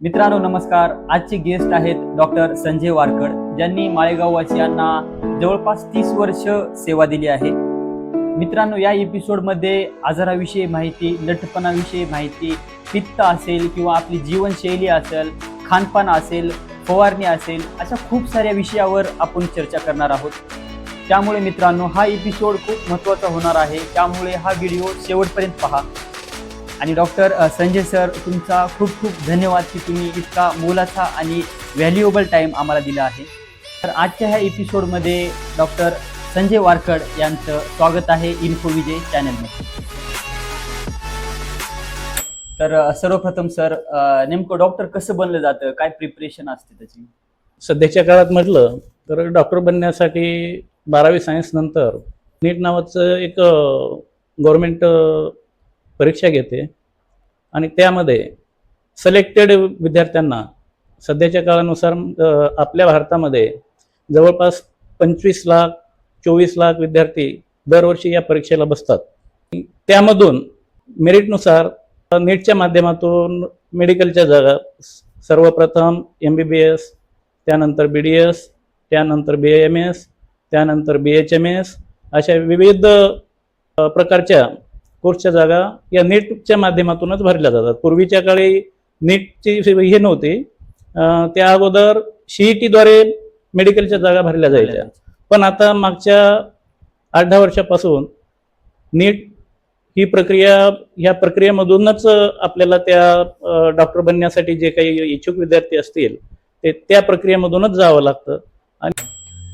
मित्रांनो नमस्कार. आजचे गेस्ट आहेत डॉक्टर संजय वारकड, ज्यांनी माळेगाववासियांना जवळपास 30 वर्ष सेवा दिली आहे. मित्रांनो, या एपिसोडमध्ये आजाराविषयी माहिती, लठ्ठपणाविषयी माहिती, पित्त असेल किंवा आपली जीवनशैली असेल, खानपान असेल, फवारणी असेल, अशा खूप साऱ्या विषयावर आपण चर्चा करणार आहोत. त्यामुळे मित्रांनो, हा एपिसोड खूप महत्त्वाचा होणार आहे. त्यामुळे हा व्हिडिओ शेवटपर्यंत पहा. आणि डॉक्टर संजय सर, तुमचा खूप खूप धन्यवाद की तुम्ही इतका मोलाचा आणि व्हॅल्युएबल टाईम आम्हाला दिला आहे. तर आजच्या ह्या एपिसोडमध्ये डॉक्टर संजय वारकड यांचं स्वागत आहे इन्फोविजय चॅनलमध्ये. तर सर्वप्रथम सर, नेमकं डॉक्टर कसं बनलं जातं, काय प्रिपरेशन असते त्याची? सध्याच्या काळात म्हटलं तर डॉक्टर बनण्यासाठी 12वी सायन्स नंतर नीट नावाचं एक गव्हर्नमेंट परीक्षा घेते आणि त्यामध्ये सिलेक्टेड विद्यार्थ्यांना सध्याच्या काळानुसार आपल्या भारतामध्ये जवळपास 25 लाख 24 लाख विद्यार्थी दरवर्षी या परीक्षेला बसतात. त्यामधून मेरिटनुसार नीटच्या माध्यमातून मेडिकलच्या जागा सर्वप्रथम MBBS, त्यानंतर BDS, त्यानंतर BAMS, त्यानंतर BHMS अशा विविध प्रकारच्या कोर्सच्या जागा या नीटच्या माध्यमातूनच भरल्या जातात. पूर्वीच्या काळी नीटची हे नव्हती, त्या अगोदर CET-द्वारे मेडिकलच्या जागा भरल्या जायच्या. पण आता मागच्या 8-10 वर्षापासून नीट ही ह्या प्रक्रियेमधूनच आपल्याला त्या डॉक्टर बनण्यासाठी जे काही इच्छुक विद्यार्थी असतील ते त्या प्रक्रियेमधूनच जावं लागतं.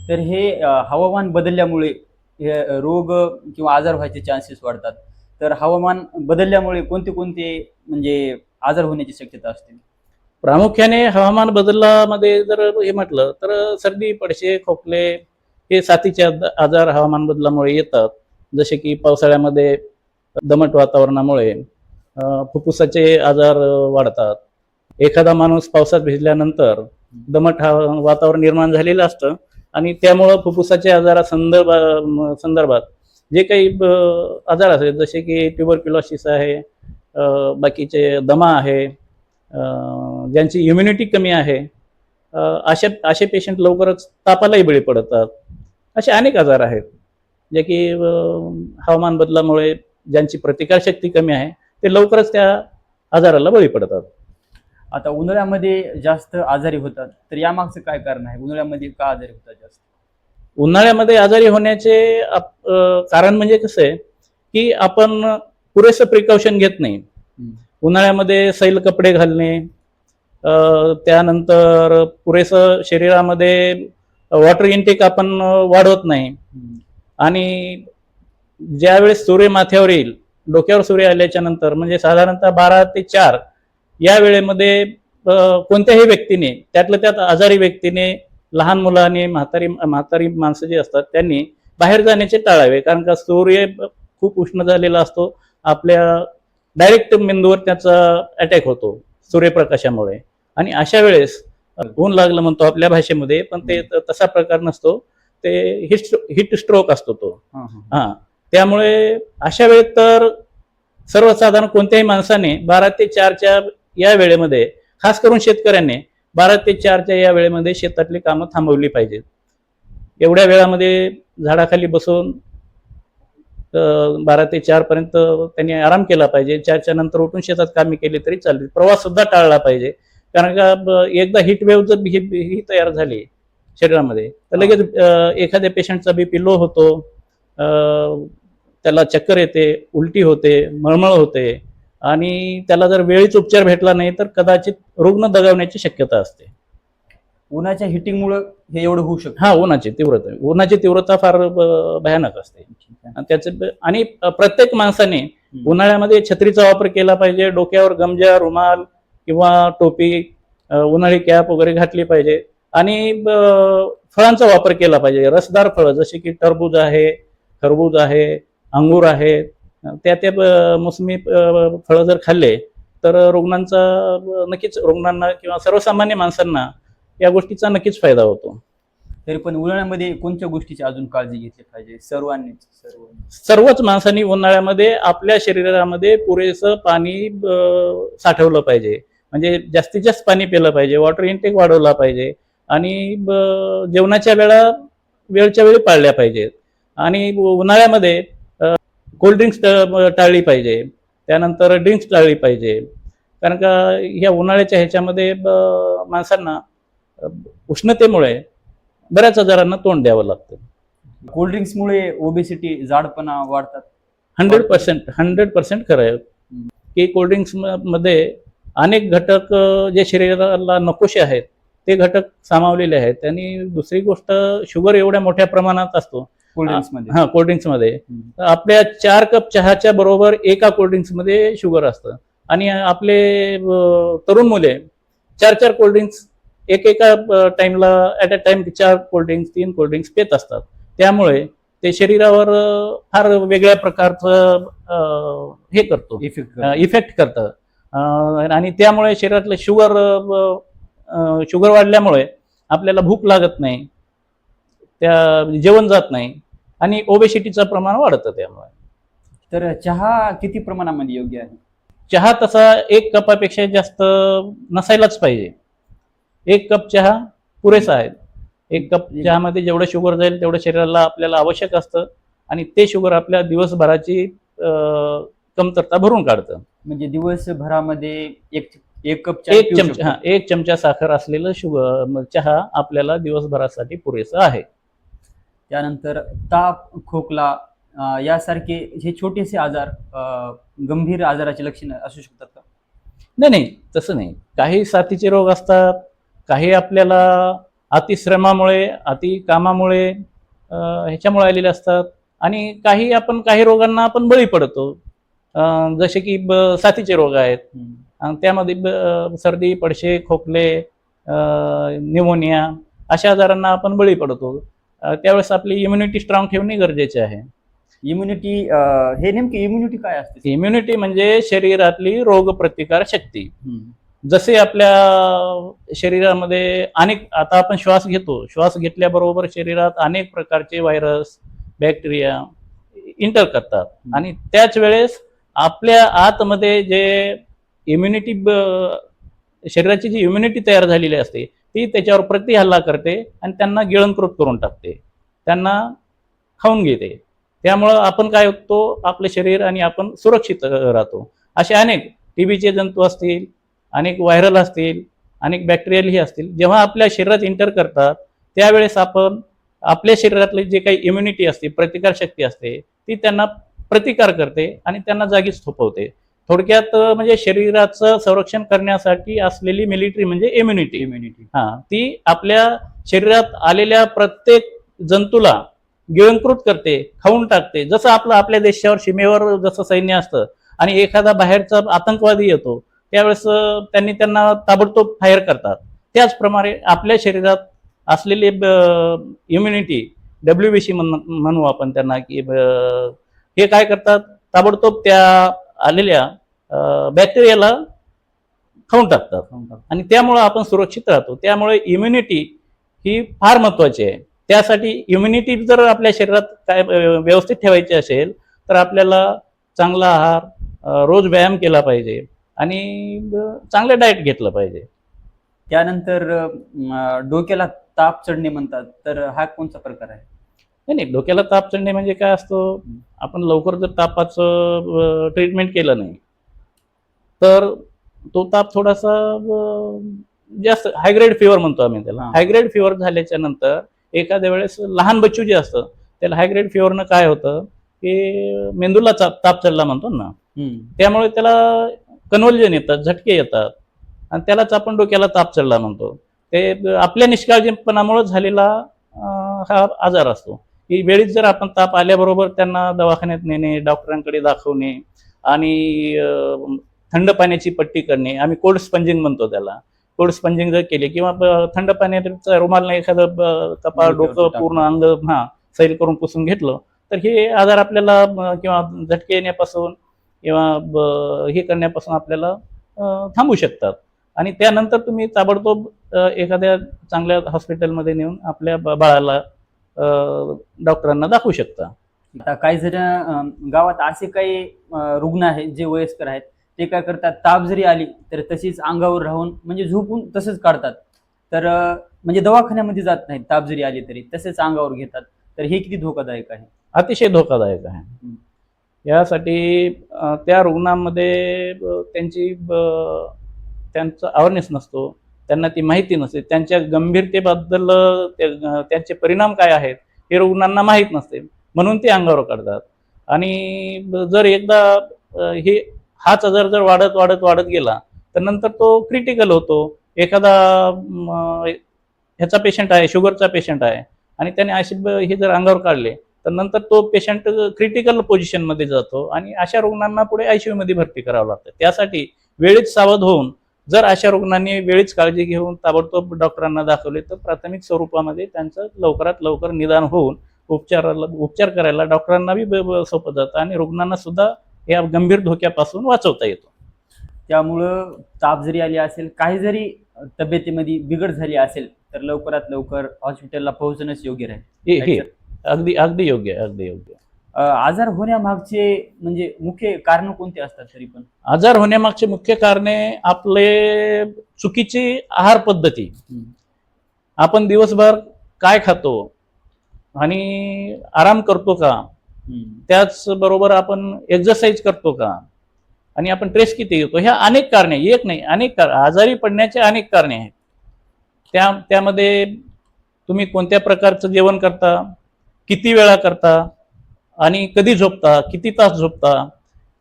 तर हे हवामान बदलल्यामुळे हे रोग किंवा आजार व्हायचे चान्सेस वाढतात. तर हवामान बदलल्यामुळे कोणते कोणते म्हणजे आजार होण्याची शक्यता असते? प्रामुख्याने हवामान बदलामध्ये जर हे म्हटलं तर सर्दी, पडशे, खोकले हे साथीचे आजार हवामान बदलामुळे येतात. जसे की पावसाळ्यामध्ये दमट वातावरणामुळे फुफ्फुसाचे आजार वाढतात. एखादा माणूस पावसात भिजल्यानंतर दमट वातावरण निर्माण झालेलं असतं आणि त्यामुळं फुफ्फुसाच्या संदर्भात जे काही आजार असतात जसे की ट्युबरक्युलोसिस आहे, बाकीचे दमा आहे, ज्यांची इम्युनिटी कमी आहे, असे पेशंट लवकरच तापालाही बळी पडतात. असे अनेक आजार आहेत जे की हवामान बदलामुळे ज्यांची प्रतिकारशक्ती कमी आहे ते लवकरच त्या आजाराला बळी पडतात. आता उन्हाळ्यामध्ये जास्त आजारी होतात, तर यामागचं काय कारण आहे? उन्हाळ्यामध्ये का आजारी होतात जास्त? उन्हाळ्यामध्ये आजारी होण्याचे कारण म्हणजे कसं आहे की आपण पुरेसं प्रिकॉशन घेत नाही. उन्हाळ्यामध्ये सैल कपडे घालणे, त्यानंतर पुरेसं शरीरामध्ये वॉटर इनटेक आपण वाढवत नाही आणि ज्यावेळेस सूर्य माथ्यावर येईल, डोक्यावर सूर्य आल्याच्या नंतर म्हणजे साधारणतः 12 ते 4 या वेळेमध्ये कोणत्याही व्यक्तीने, त्यातल्या त्यात आजारी व्यक्तीने, लहान मुलांनी, म्हातारी माणसं जी असतात त्यांनी बाहेर जाण्याचे टाळावे. कारण का सूर्य खूप उष्ण झालेला असतो, आपल्या डायरेक्ट मेंदूवर त्याचा अटॅक होतो सूर्यप्रकाशामुळे. आणि अशा वेळेस ऊन लागलं म्हणतो आपल्या भाषेमध्ये, पण ते तसा प्रकार नसतो, ते हिट स्ट्रोक असतो तो. त्यामुळे अशा वेळेत तर सर्वसाधारण कोणत्याही माणसाने 12 ते 4च्या या वेळेमध्ये, खास करून शेतकऱ्यांनी 12 ते 4च्या या वेळेमध्ये शेतातली कामं थांबवली पाहिजेत. एवढ्या वेळामध्ये झाडाखाली बसून 12 ते 4 पर्यंत त्यांनी आराम केला पाहिजे. 4च्या नंतर उठून शेतात कामे केली तरी चालेल. प्रवास सुद्धा टाळला पाहिजे. कारण का एकदा हीट वेव्ह जर ही तयार झाली शरीरामध्ये तर लगेच एखाद्या पेशंटचा BP लो होतो, त्याला चक्कर येते, उलटी होते, मळमळ होते आणि त्याला जर वेळीच उपचार भेटला नाही तर कदाचित रुग्ण दगावण्याची शक्यता असते. उन्हाच्या हिटिंगमुळे हे एवढं होऊ शकतं? हा, उन्हाची तीव्रता फार भयानक असते. आणि प्रत्येक माणसाने उन्हाळ्यामध्ये छत्रीचा वापर केला पाहिजे. डोक्यावर गमजा, रुमाल किंवा टोपी, उन्हाळी कॅप वगैरे घातली पाहिजे. आणि फळांचा वापर केला पाहिजे. रसदार फळं जसे की टरबूज आहे, खरबूज आहे, अंगूर आहे, त्या मोसमी फळं जर खाल्ले तर रुग्णांना किंवा सर्वसामान्य माणसांना या गोष्टीचा नक्कीच फायदा होतो. तरी पण उन्हाळ्यामध्ये कोणत्या गोष्टीची अजून काळजी घेतली पाहिजे? सर्वच माणसांनी उन्हाळ्यामध्ये आपल्या शरीरामध्ये पुरेसं पाणी साठवलं पाहिजे. म्हणजे जास्तीत जास्त पाणी पिलं पाहिजे, वॉटर इंटेक वाढवला पाहिजे आणि जेवणाच्या वेळच्या वेळी पाळल्या पाहिजेत. आणि उन्हाळ्यामध्ये कोल्ड्रिंक्स टाळली पाहिजे, त्यानंतर ड्रिंक्स टाळली पाहिजे. कारण का ह्या उन्हाळ्याच्या ह्याच्यामध्ये माणसांना अ, उष्णतेमुळे बऱ्याच आजारांना तोंड द्यावं लागतं. कोल्ड्रिंक्समुळे ओबेसिटी, जाडपणा वाढतात. 100% खरं आहे की कोल्ड्रिंक्स मध्ये अनेक घटक जे शरीराला नकोसे आहेत ते घटक सामावलेले आहेत. आणि दुसरी गोष्ट, शुगर एवढ्या मोठ्या प्रमाणात असतो कोल्ड्रिंक्समध्ये. हा कोल्ड्रिंक्समध्ये. आपल्या 4 कप चहाच्या बरोबर एका कोल्ड्रिंक्समध्ये शुगर असतं. आणि आपले तरुण मुले 4 कोल्ड्रिंक्स एका टाइमला at a time 4 cold drinks 3 cold drinks पित असतात. त्यामुळे ते शरीरावर फार वेगळ्या प्रकारचं हे करतो, इफेक्ट करतं. आणि त्यामुळे शरीरातलं शुगर वाढल्यामुळे आपल्याला भूक लागत नाही, त्या जेवण जात नाही आणि ओबेसिटीचं प्रमाण वाढतं. त्यामुळे तर चहा किती प्रमाणामध्ये योग्य आहे? चहा तसा 1 कपापेक्षा जास्त नसायलाच पाहिजे. 1 कप चहा पुरेसा आहे. 1 कप चहामध्ये जेवढं शुगर जाईल तेवढं शरीराला आपल्याला आवश्यक असतं आणि ते शुगर आपल्या दिवसभराची कमतरता भरून काढतं. म्हणजे दिवसभरामध्ये एक कप एक चमचा साखर असलेलं चहा आपल्याला दिवसभरासाठी पुरेसं आहे. त्यानंतर ताप, खोकला यासारखे हे छोटेसे आजार गंभीर आजाराचे लक्षण असू शकतात का? नाही, तसं नाही. काही साथीचे रोग असतात, काही आपल्याला अतिश्रमामुळे, अति कामामुळे ह्याच्यामुळे आलेले असतात. आणि काही रोगांना आपण बळी पडतो, जसे की साथीचे रोग आहेत. आणि त्यामध्ये सर्दी, पडशे, खोकले, न्यूमोनिया अशा आजारांना आपण बळी पडतो. त्यावेळेस आपली इम्युनिटी स्ट्रॉंग ठेवणे गरजेचे आहे. इम्युनिटी, हे नेमकी इम्युनिटी काय असते? इम्युनिटी म्हणजे शरीरातली रोगप्रतिकार शक्ती. जसे आपल्या शरीरामध्ये आता आपण श्वास घेतो, श्वास घेतल्याबरोबर शरीरात अनेक प्रकारचे व्हायरस, बॅक्टेरिया इंटर करतात. आणि त्याच वेळेस आपल्या आतमध्ये जे इम्युनिटी, शरीराची जी इम्युनिटी तयार झालेली असते ती त्याच्यावर प्रतिहल्ला करते आणि त्यांना गिळंकृत करून टाकते, त्यांना खाऊन घेते. त्यामुळं आपण काय होतो, आपलं शरीर आणि आपण सुरक्षित राहतो. असे अनेक टीबीचे जंतू असतील, अनेक व्हायरल असतील, अनेक बॅक्टेरियलही असतील, जेव्हा आपल्या शरीरात इंटर करतात त्यावेळेस आपण आपल्या शरीरातले जे काही इम्युनिटी असते, प्रतिकारशक्ती असते, ती त्यांना प्रतिकार करते आणि त्यांना जागीच थोपवते. थोडक्यात म्हणजे शरीराचं संरक्षण करण्यासाठी असलेली मिलिटरी म्हणजे इम्युनिटी. ती आपल्या शरीरात आलेल्या प्रत्येक जंतूला गिळंकृत करते, खाऊन टाकते. जसं आपल्या देशावर सीमेवर जसं सैन्य असतं आणि एखादा बाहेरचा आतंकवादी येतो त्यावेळेस त्यांना ताबडतोब फायर करतात, त्याचप्रमाणे आपल्या शरीरात असलेली इम्युनिटी, WBC म्हणू आपण त्यांना, की हे काय करतात, ताबडतोब त्या आलेल्या बॅक्टेरियाला खाऊन टाकतात आणि त्यामुळे आपण सुरक्षित राहतो. त्यामुळे इम्युनिटी ही फार महत्वाची आहे. त्यासाठी इम्युनिटी जर आपल्या शरीरात काय व्यवस्थित ठेवायची असेल तर आपल्याला चांगला आहार, रोज व्यायाम केला पाहिजे आणि चांगलं डाएट घेतलं पाहिजे. त्यानंतर डोक्याला ताप चढणे म्हणतात, तर हा कोणता प्रकार आहे? नाही, डोक्याला ताप चढणे म्हणजे काय असतो, आपण लवकर जर तापाचं ट्रीटमेंट केलं नाही तर तो ताप थोडासा जास्त हायग्रेड फिवर म्हणतो आम्ही त्याला. हायग्रेड फिवर झाल्याच्या नंतर एखाद्या वेळेस लहान बच्चू जे असतं त्याला हायग्रेड फिवरनं काय होतं की मेंदूला ताप चढला म्हणतो ना, त्यामुळे त्याला कन्व्हल्जन येतात, झटके येतात आणि त्यालाच आपण डोक्याला ताप चढला म्हणतो. ते आपल्या निष्काळजीपणामुळे झालेला हा आजार असतो. की वेळीच जर आपण ताप आल्याबरोबर त्यांना दवाखान्यात नेणे, डॉक्टरांकडे दाखवणे आणि थंड पाण्याची पट्टी करणे, आम्ही कोल्ड स्पंजिंग म्हणतो त्याला. कोल्ड स्पंजिंग जर केले किंवा थंड पाण्याचा रुमाल नाही, एखादं कपाळ, डोकं, पूर्ण अंग सैल करून पुसून घेतलं तर हे आजार आपल्याला किंवा झटके येण्यापासून किंवा हे करण्यापासून आपल्याला थांबू शकतात. आणि त्यानंतर तुम्ही ताबडतोब एखाद्या चांगल्या हॉस्पिटलमध्ये नेऊन आपल्या बाळाला डॉक्टरांना दाखवू शकता. आता काही जण गावात असे काही रुग्ण आहेत जे वयस्कर आहेत, ते काय करतात, ताप जरी आली तर तशीच अंगावर राहून म्हणजे झोपून तसंच काढतात. तर म्हणजे दवाखान्यामध्ये जात नाहीत, ताप जरी आली तरी तसेच अंगावर घेतात. तर हे किती धोकादायक आहे. अतिशय धोकादायक आहे. हम्म. यासाठी त्या रुग्णामध्ये त्यांचा अवेअरनेस नसतो, त्यांना ती माहिती नसते, त्यांच्या गंभीरतेबद्दल त्यांचे परिणाम काय आहेत हे रुग्णांना माहीत नसते, म्हणून ते अंगावर काढतात. आणि जर एकदा हे हाच आजार जर वाढत वाढत वाढत गेला तर नंतर तो क्रिटिकल होतो. एखादा ह्याचा पेशंट आहे, शुगरचा पेशंट आहे, आणि त्याने असे हे जर अंगावर काढले तर नंतर तो पेशंट क्रिटिकल पोझिशनमध्ये जातो आणि अशा रुग्णांना पुढे आयसीयू मध्ये भरती करावं लागतं. त्यासाठी वेळीच सावध होऊन जर अशा रुग्णांनी वेळीच काळजी घेऊन ताबडतोब डॉक्टरांना दाखवले तर प्राथमिक स्वरूपामध्ये त्यांचं लवकरात लवकर निदान होऊन उपचार करायला डॉक्टरांना बी सोपं जातं आणि रुग्णांना सुद्धा या गंभीर धोक्यापासून वाचवता येतो. त्यामुळं ताप जरी आली असेल, काही जरी तब्येतीमध्ये बिघड झाली असेल तर लवकरात लवकर हॉस्पिटलला पोहोचणंच योग्य राहील. हे अगदी अगदी योग्य आहे, अगदी योग्य. आजार होण्यामागचे म्हणजे मुख्य कारण कोणते असतात तरी पण? आजार होण्यामागचे मुख्य कारणे आपले चुकीची आहार पद्धती. आपण दिवसभर काय खातो आणि आराम करतो का, त्याचबरोबर आपण एक्सरसाइज करतो का, आणि आपण स्ट्रेस किती घेतो, ह्या अनेक कारणे, एक नाही अनेक आजारी पडण्याचे अनेक कारणे आहेत. त्यामध्ये तुम्ही कोणत्या प्रकारचं जेवण करता, किती वेळा करता, आणि कधी झोपता, किती तास झोपता,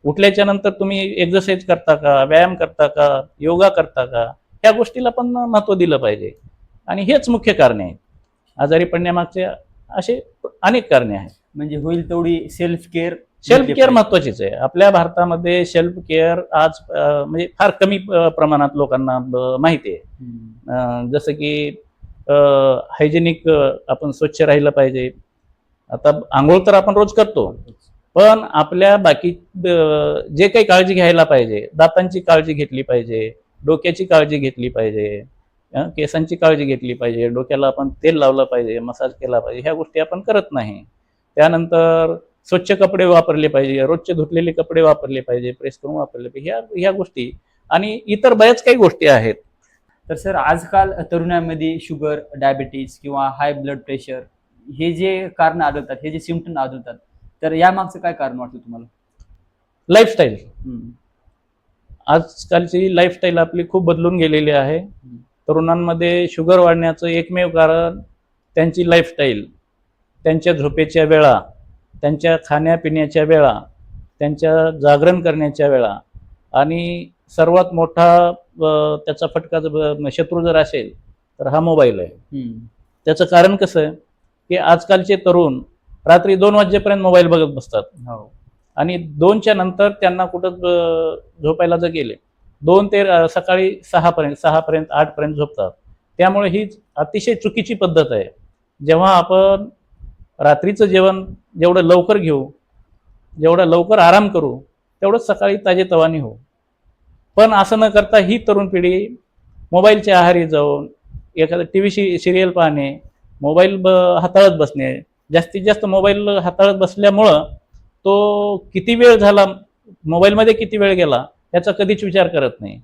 उठल्याच्या नंतर तुम्ही एक्सरसाइज करता का, व्यायाम करता का, योगा करता का, ह्या गोष्टीला पण महत्त्व दिलं पाहिजे. आणि हेच मुख्य कारणे आहेत. आजारी पडण्यामागचे असे अनेक कारणे आहेत. म्हणजे होईल तेवढी सेल्फ केअर महत्वाचीच आहे. आपल्या भारतामध्ये सेल्फ केअर आज म्हणजे फार कमी प्रमाणात लोकांना माहिती आहे. जसं की हायजेनिक, आपण स्वच्छ राहिलं पाहिजे. आता आंघोळ तर आपण रोज करतो, पण आपल्या बाकी जे काही काळजी घ्यायला पाहिजे, दातांची काळजी घेतली पाहिजे, डोक्याची काळजी घेतली पाहिजे, केसांची काळजी घेतली पाहिजे, डोक्याला आपण तेल लावलं पाहिजे, मसाज केला पाहिजे, ह्या गोष्टी आपण करत नाही. त्यानंतर स्वच्छ कपडे वापरले पाहिजे, रोजचे धुतलेले कपडे वापरले पाहिजे, प्रेस करून वापरले पाहिजे, ह्या गोष्टी आणि इतर बऱ्याच काही गोष्टी आहेत. तर सर, आजकाल तरुणांमध्ये शुगर, डायबिटीज किंवा हाय ब्लड प्रेशर हे जे कारण आढळतात, हे जे सिम्पटम आढळतात, तर यामागचं काय कारण वाटतं तुम्हाला? लाईफस्टाईल. आजकालची लाईफस्टाईल आपली खूप बदलून गेलेली आहे. तरुणांमध्ये शुगर वाढण्याचं एकमेव कारण त्यांची लाईफस्टाईल, त्यांच्या झोपेच्या वेळा, त्यांच्या खाण्यापिण्याच्या वेळा, त्यांच्या जागरण करण्याच्या वेळा, आणि सर्वात मोठा त्याचा फटका शत्रू जर असेल तर हा मोबाईल आहे. त्याचं कारण कसं आहे की आजकालचे तरुण रात्री 2 वाजेपर्यंत मोबाईल बघत बसतात. आणि 2च्या नंतर त्यांना कुठं झोपायला जर गेले 2 ते सकाळी 6पर्यंत 8पर्यंत झोपतात. त्यामुळे ही अतिशय चुकीची पद्धत आहे. जेव्हा आपण रात्रीचं जेवण जेवढं लवकर घेऊ, जेवढं लवकर आराम करू, तेवढंच सकाळी ताजेतवाने होऊ. पण असं न करता ही तरुण पिढी मोबाईलच्या आहारी जाऊन एखादं TV सिरियल पाहणे, मोबाईल हाताळत बसणे, जास्तीत जास्त मोबाईल हाताळत बसल्यामुळं तो किती वेळ झाला, मोबाईलमध्ये किती वेळ गेला याचा कधीच विचार करत नाही.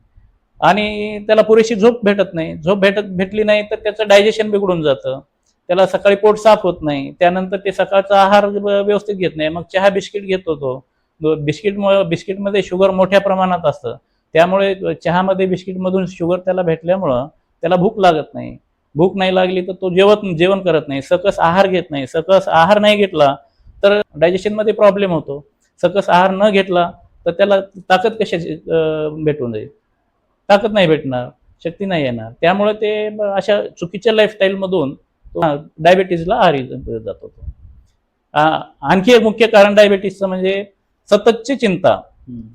आणि त्याला पुरेशी झोप भेटत नाही. भेटली नाही तर त्याचं डायजेशन बिघडून जातं, त्याला सकाळी पोट साफ होत नाही, त्यानंतर ते सकाळचा आहार व्यवस्थित घेत नाही, मग चहा बिस्किट घेतो. तो बिस्किटमध्ये शुगर मोठ्या प्रमाणात असतं, त्यामुळे चहामध्ये बिस्किटमधून शुगर त्याला भेटल्यामुळं त्याला भूक लागत नाही. भूक नाही लागली तर तो जेवण करत नाही, सकस आहार घेत नाही. सकस आहार नाही घेतला तर डायजेशनमध्ये प्रॉब्लेम होतो. सकस आहार न घेतला तर त्याला ताकद कशाची भेटून जाईल? ताकद नाही भेटणार, शक्ती नाही येणार. त्यामुळे ते अशा चुकीच्या लाईफस्टाईलमधून डायबिटीजला आहारी जातो. आणखी एक मुख्य कारण डायबिटीजचं म्हणजे सततची चिंता,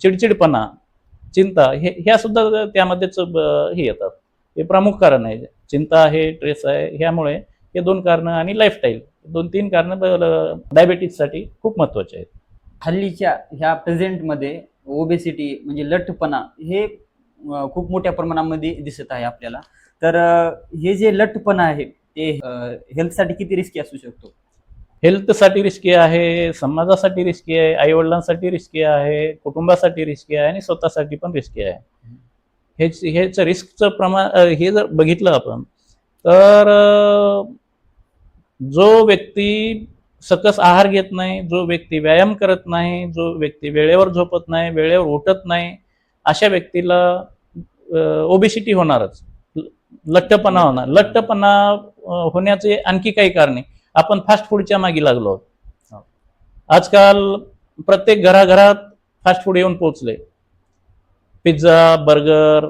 चिडचिडपणा, चिंता, ह्या सुद्धा त्यामध्येच हे येतात. हे प्रमुख कारण आहे. चिंता आहे, स्ट्रेस आहे, ह्यामुळे हे 2 कारणं आणि लाईफस्टाईल, 2-3 कारणं डायबिटीजसाठी खूप महत्त्वाचे आहेत. हल्लीच्या ह्या प्रेझेंटमध्ये ओबेसिटी म्हणजे लठ्ठपणा हे खूप मोठ्या प्रमाणामध्ये दिसत आहे आपल्याला. तर हे जे लठ्ठपणा आहे ते हेल्थसाठी किती रिस्की असू शकतो? हेल्थसाठी रिस्की आहे, समाजासाठी रिस्की आहे, आई वडिलांसाठी रिस्की आहे, कुटुंबासाठी रिस्की आहे आणि स्वतःसाठी पण रिस्की आहे. हेच रिस्कचं प्रमाण हे जर बघितलं आपण तर जो व्यक्ती सकस आहार घेत नाही, जो व्यक्ती व्यायाम करत नाही, जो व्यक्ती वेळेवर झोपत नाही, वेळेवर उठत नाही, अशा व्यक्तीला ओबेसिटी होणारच, लठ्ठपणा होणार. लठ्ठपणा होण्याचे आणखी काही कारणे, आपण फास्ट फूडच्या मागे लागलो आहोत. आजकाल प्रत्येक घराघरात फास्ट फूड येऊन पोहोचले. पिझ्झा, बर्गर,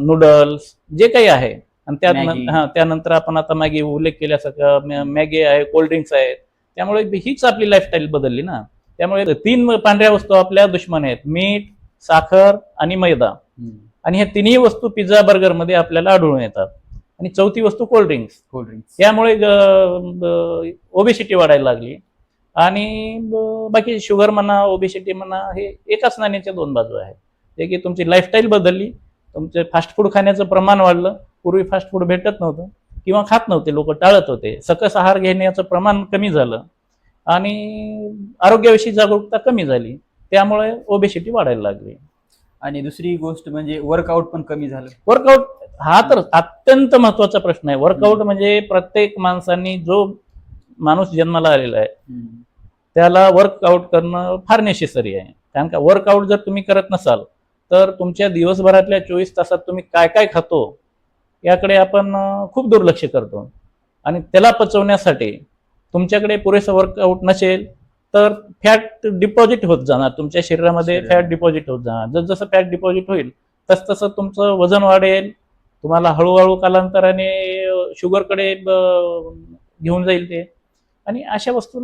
नूडल्स जे काही आहे, आणि त्यानंतर आपण आता मागे उल्लेख केल्यासारखं मॅगी आहे, कोल्ड्रिंक्स आहेत. त्यामुळे हीच आपली लाईफस्टाईल बदलली ना. त्यामुळे 3 पांढऱ्या वस्तू आपल्या दुश्मन आहेत: मीठ, साखर आणि मैदा. आणि ह्या तिन्ही वस्तू पिझ्झा, बर्गर मध्ये आपल्याला आढळून येतात. आणि चौथी वस्तू कोल्ड्रिंक्स. त्यामुळे ओबेसिटी वाढायला लागली. आणि बाकी शुगर म्हणा, ओबेसिटी म्हणा, हे एकाच नाण्याच्या 2 बाजू आहेत. जे की तुमची लाईफस्टाईल बदलली, तुमचे फास्ट फूड खाण्याचं प्रमाण वाढलं. पूर्वी फास्ट फूड भेटत नव्हतं किंवा खात नव्हते, लोक टाळत होते. सकस आहार घेण्याचं प्रमाण कमी झालं आणि आरोग्याविषयी जागरूकता कमी झाली. त्यामुळे ओबेसिटी वाढायला लागली. आणि दुसरी गोष्ट म्हणजे वर्कआउट पण कमी झालं. वर्कआउट हा तर अत्यंत महत्वाचा प्रश्न आहे. वर्कआउट म्हणजे प्रत्येक माणसांनी, जो माणूस जन्माला आलेला आहे त्याला वर्कआउट करणं फार नेसेसरी आहे. कारण का वर्कआउट जर तुम्ही करत नसाल तर तुमच्या दिवसभरातल्या 24 तासात तुम्ही काय काय खातो याकडे आपण खूप दुर्लक्ष करतो. आणि त्याला पचवण्यासाठी तुमच्याकडे पुरेसं वर्कआउट नसेल तर फॅट डिपॉझिट होत जाणार तुमच्या शरीरामध्ये. फॅट डिपॉझिट होत जाणार. जसं फॅट डिपॉझिट होईल तसं तुमचं वजन वाढेल. तुम्हाला हळूहळू कालांतराने शुगरकडे घेऊन जाईल ते. आणि अशा वस्तू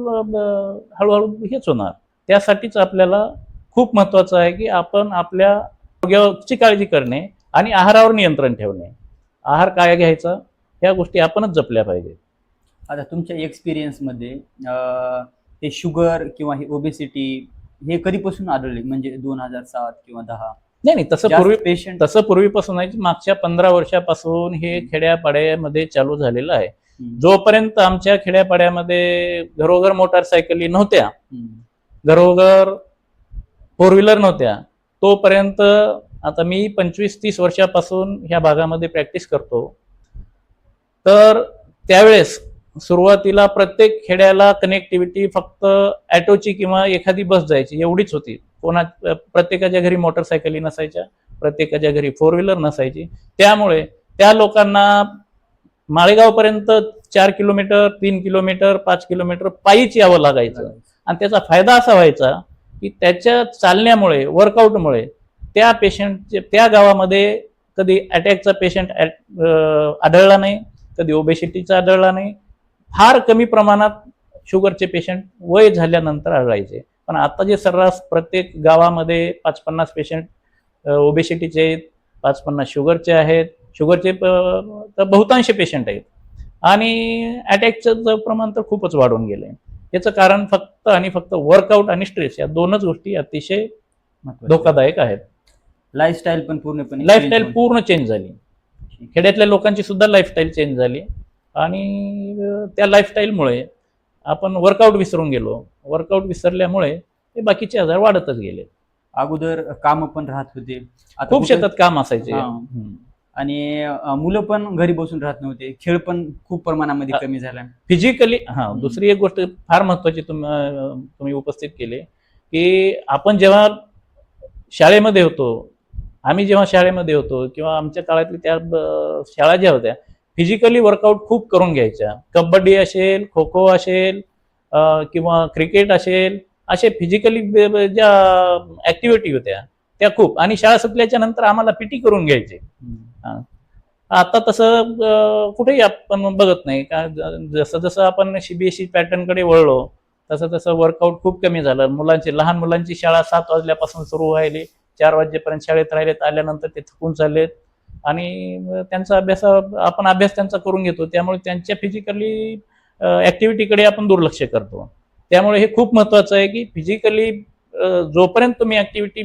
हळूहळू हेच होणार. त्यासाठीच आपल्याला खूप महत्वाचं आहे की आपण आपल्या आरोग्याची काळजी करणे आणि आहारावर नियंत्रण ठेवणे. आहार काय घ्यायचा ह्या गोष्टी आपणच जपल्या पाहिजेत. आता तुमच्या एक्सपिरियन्समध्ये हे शुगर किंवा ही ओबेसिटी हे कधीपासून आढळले? म्हणजे 2007 किंवा 10? नाही, तसं पूर्वीपासून आहे. मागच्या 15 वर्षापासून हे खेड्यापाड्यामध्ये चालू झालेलं आहे. जोपर्यंत आमच्या खेड्यापाड्यामध्ये घरोघर मोटारसायकली नव्हत्या, घरोघर 4 व्हीलर नव्हत्या, तोपर्यंत, आता मी 25-30 वर्षापासून ह्या भागामध्ये प्रॅक्टिस करतो, तर त्यावेळेस सुरुवातीला प्रत्येक खेड्याला कनेक्टिव्हिटी फक्त ॲटोची किंवा एखादी बस जायची एवढीच होती. प्रत्येकाच्या घरी मोटरसायकली नसायच्या, प्रत्येकाच्या घरी 4 व्हीलर नसायची. त्यामुळे त्या लोकांना माळेगावपर्यंत 4 किलोमीटर, 3 किलोमीटर, 5 किलोमीटर पायीच यावं लागायचं. आणि त्याचा फायदा असा व्हायचा की त्याच्या चालण्यामुळे, वर्कआउटमुळे त्या पेशंट, त्या गावामध्ये कधी अटॅकचा पेशंट आढळला नाही, कधी ओबेसिटीचा आढळला नाही. फार कमी प्रमाणात शुगरचे पेशंट वय झाल्यानंतर आढळायचे. पण आता जे सर्रास प्रत्येक गावामध्ये 5-50 पेशंट ओबेसिटीचे आहेत, 5-50 शुगरचे आहेत. शुगरचे तर बहुतांश पेशंट आहेत. आणि अटॅकचं प्रमाण तर खूपच वाढून गेलंय. याचं कारण फक्त आणि फक्त वर्कआउट आणि स्ट्रेस, या 2च गोष्टी अतिशय धोकादायक आहेत. लाईफस्टाईल पण पूर्णपणे लाईफस्टाईल पूर्ण चेंज झाली. खेड्यातल्या लोकांची सुद्धा लाईफस्टाईल चेंज झाली. आणि त्या लाईफस्टाईलमुळे आपण वर्कआउट विसरून गेलो. वर्कआउट विसरल्यामुळे हे बाकीचे आजार वाढतच गेले. अगोदर काम पण राहत होते, खूप शेतात काम असायचे. आणि मुलं पण घरी बसून राहत नव्हते. खेळ पण खूप प्रमाणामध्ये कमी झाला फिजिकली. दुसरी एक गोष्ट फार महत्वाची तुम्ही उपस्थित केली की आपण जेव्हा शाळेमध्ये होतो, आम्ही जेव्हा शाळेमध्ये होतो किंवा आमच्या काळातली त्या शाळा ज्या होत्या, फिजिकली वर्कआउट खूप करून घ्यायच्या. कबड्डी असेल, खो खो असेल किंवा क्रिकेट असेल, असे फिजिकली ज्या ऍक्टिव्हिटी होत्या त्या खूप. आणि शाळा सुटल्याच्या नंतर आम्हाला पीटी करून घ्यायचे. आता तसं कुठेही आपण बघत नाही. का जसं जसं आपण सीबीएसई पॅटर्नकडे वळलो तसं तसं वर्कआउट खूप कमी झालं. लहान मुलांची शाळा 7 वाजल्यापासून सुरू व्हायली, 4 वाजेपर्यंत शाळेत राहिलेत, आल्यानंतर ते थकून चाललेत. आणि त्यांचा आपण अभ्यास त्यांचा करून घेतो, त्यामुळे त्यांच्या फिजिकली ऍक्टिव्हिटीकडे आपण दुर्लक्ष करतो. त्यामुळे हे खूप महत्वाचं आहे की फिजिकली जोपर्यंत तुम्ही ऍक्टिव्हिटी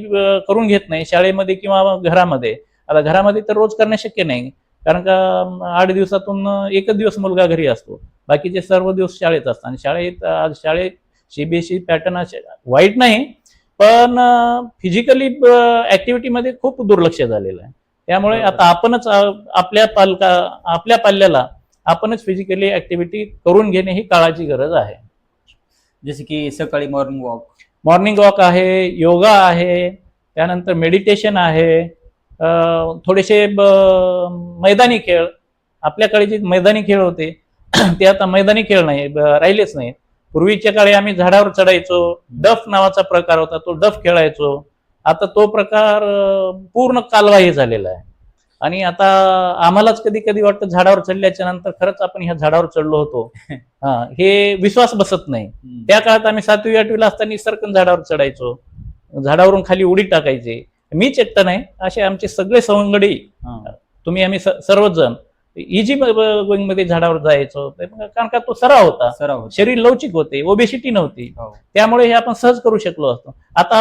करून घेत नाही शाळेमध्ये किंवा घरामध्ये, आता घरामध्ये तर रोज करणं शक्य नाही, कारण का 8 दिवसातून एकच दिवस मुलगा घरी असतो, बाकीचे सर्व दिवस शाळेत असतात. आणि आज शाळेत सीबीएसई पॅटर्न असे वाईट नाही, पण फिजिकली ऍक्टिव्हिटीमध्ये खूप दुर्लक्ष झालेलं आहे. त्यामुळे बरोबर. आता आपणच आपल्या पाल्याला आपणच फिजिकली ऍक्टिव्हिटी करून घेणे ही काळाची गरज आहे. जसे की सकाळी मॉर्निंग वॉक आहे, योगा आहे, त्यानंतर मेडिटेशन आहे, थोडेसे मैदानी खेळ. आपल्याकडे जे मैदानी खेळ होते ते आता मैदानी खेळ नाही, राहिलेच नाही. पूर्वीच्या काळी आम्ही झाडावर चढायचो, डफ नावाचा प्रकार होता, तो डफ खेळायचो. आता तो प्रकार पूर्ण कालबाह्य झालेला आहे. आणि आता आम्हालाच कधी कधी वाटतं झाडावर चढल्याच्या नंतर खरंच आपण ह्या झाडावर चढलो होतो, हे विश्वास बसत नाही. त्या काळात आम्ही 7वी 8वीला असताना सरकन झाडावर चढायचो, झाडावरून खाली उडी टाकायचे. मीच एकटा नाही, असे आमचे सगळे सवंगडी, आम्ही सर्वच जण इजी गोईंग मध्ये झाडावर जायचो. कारण का तो सराव होता, शरीर लवचिक होते, ओबेसिटी नव्हती, त्यामुळे हे आपण सहज करू शकलो असतो. आता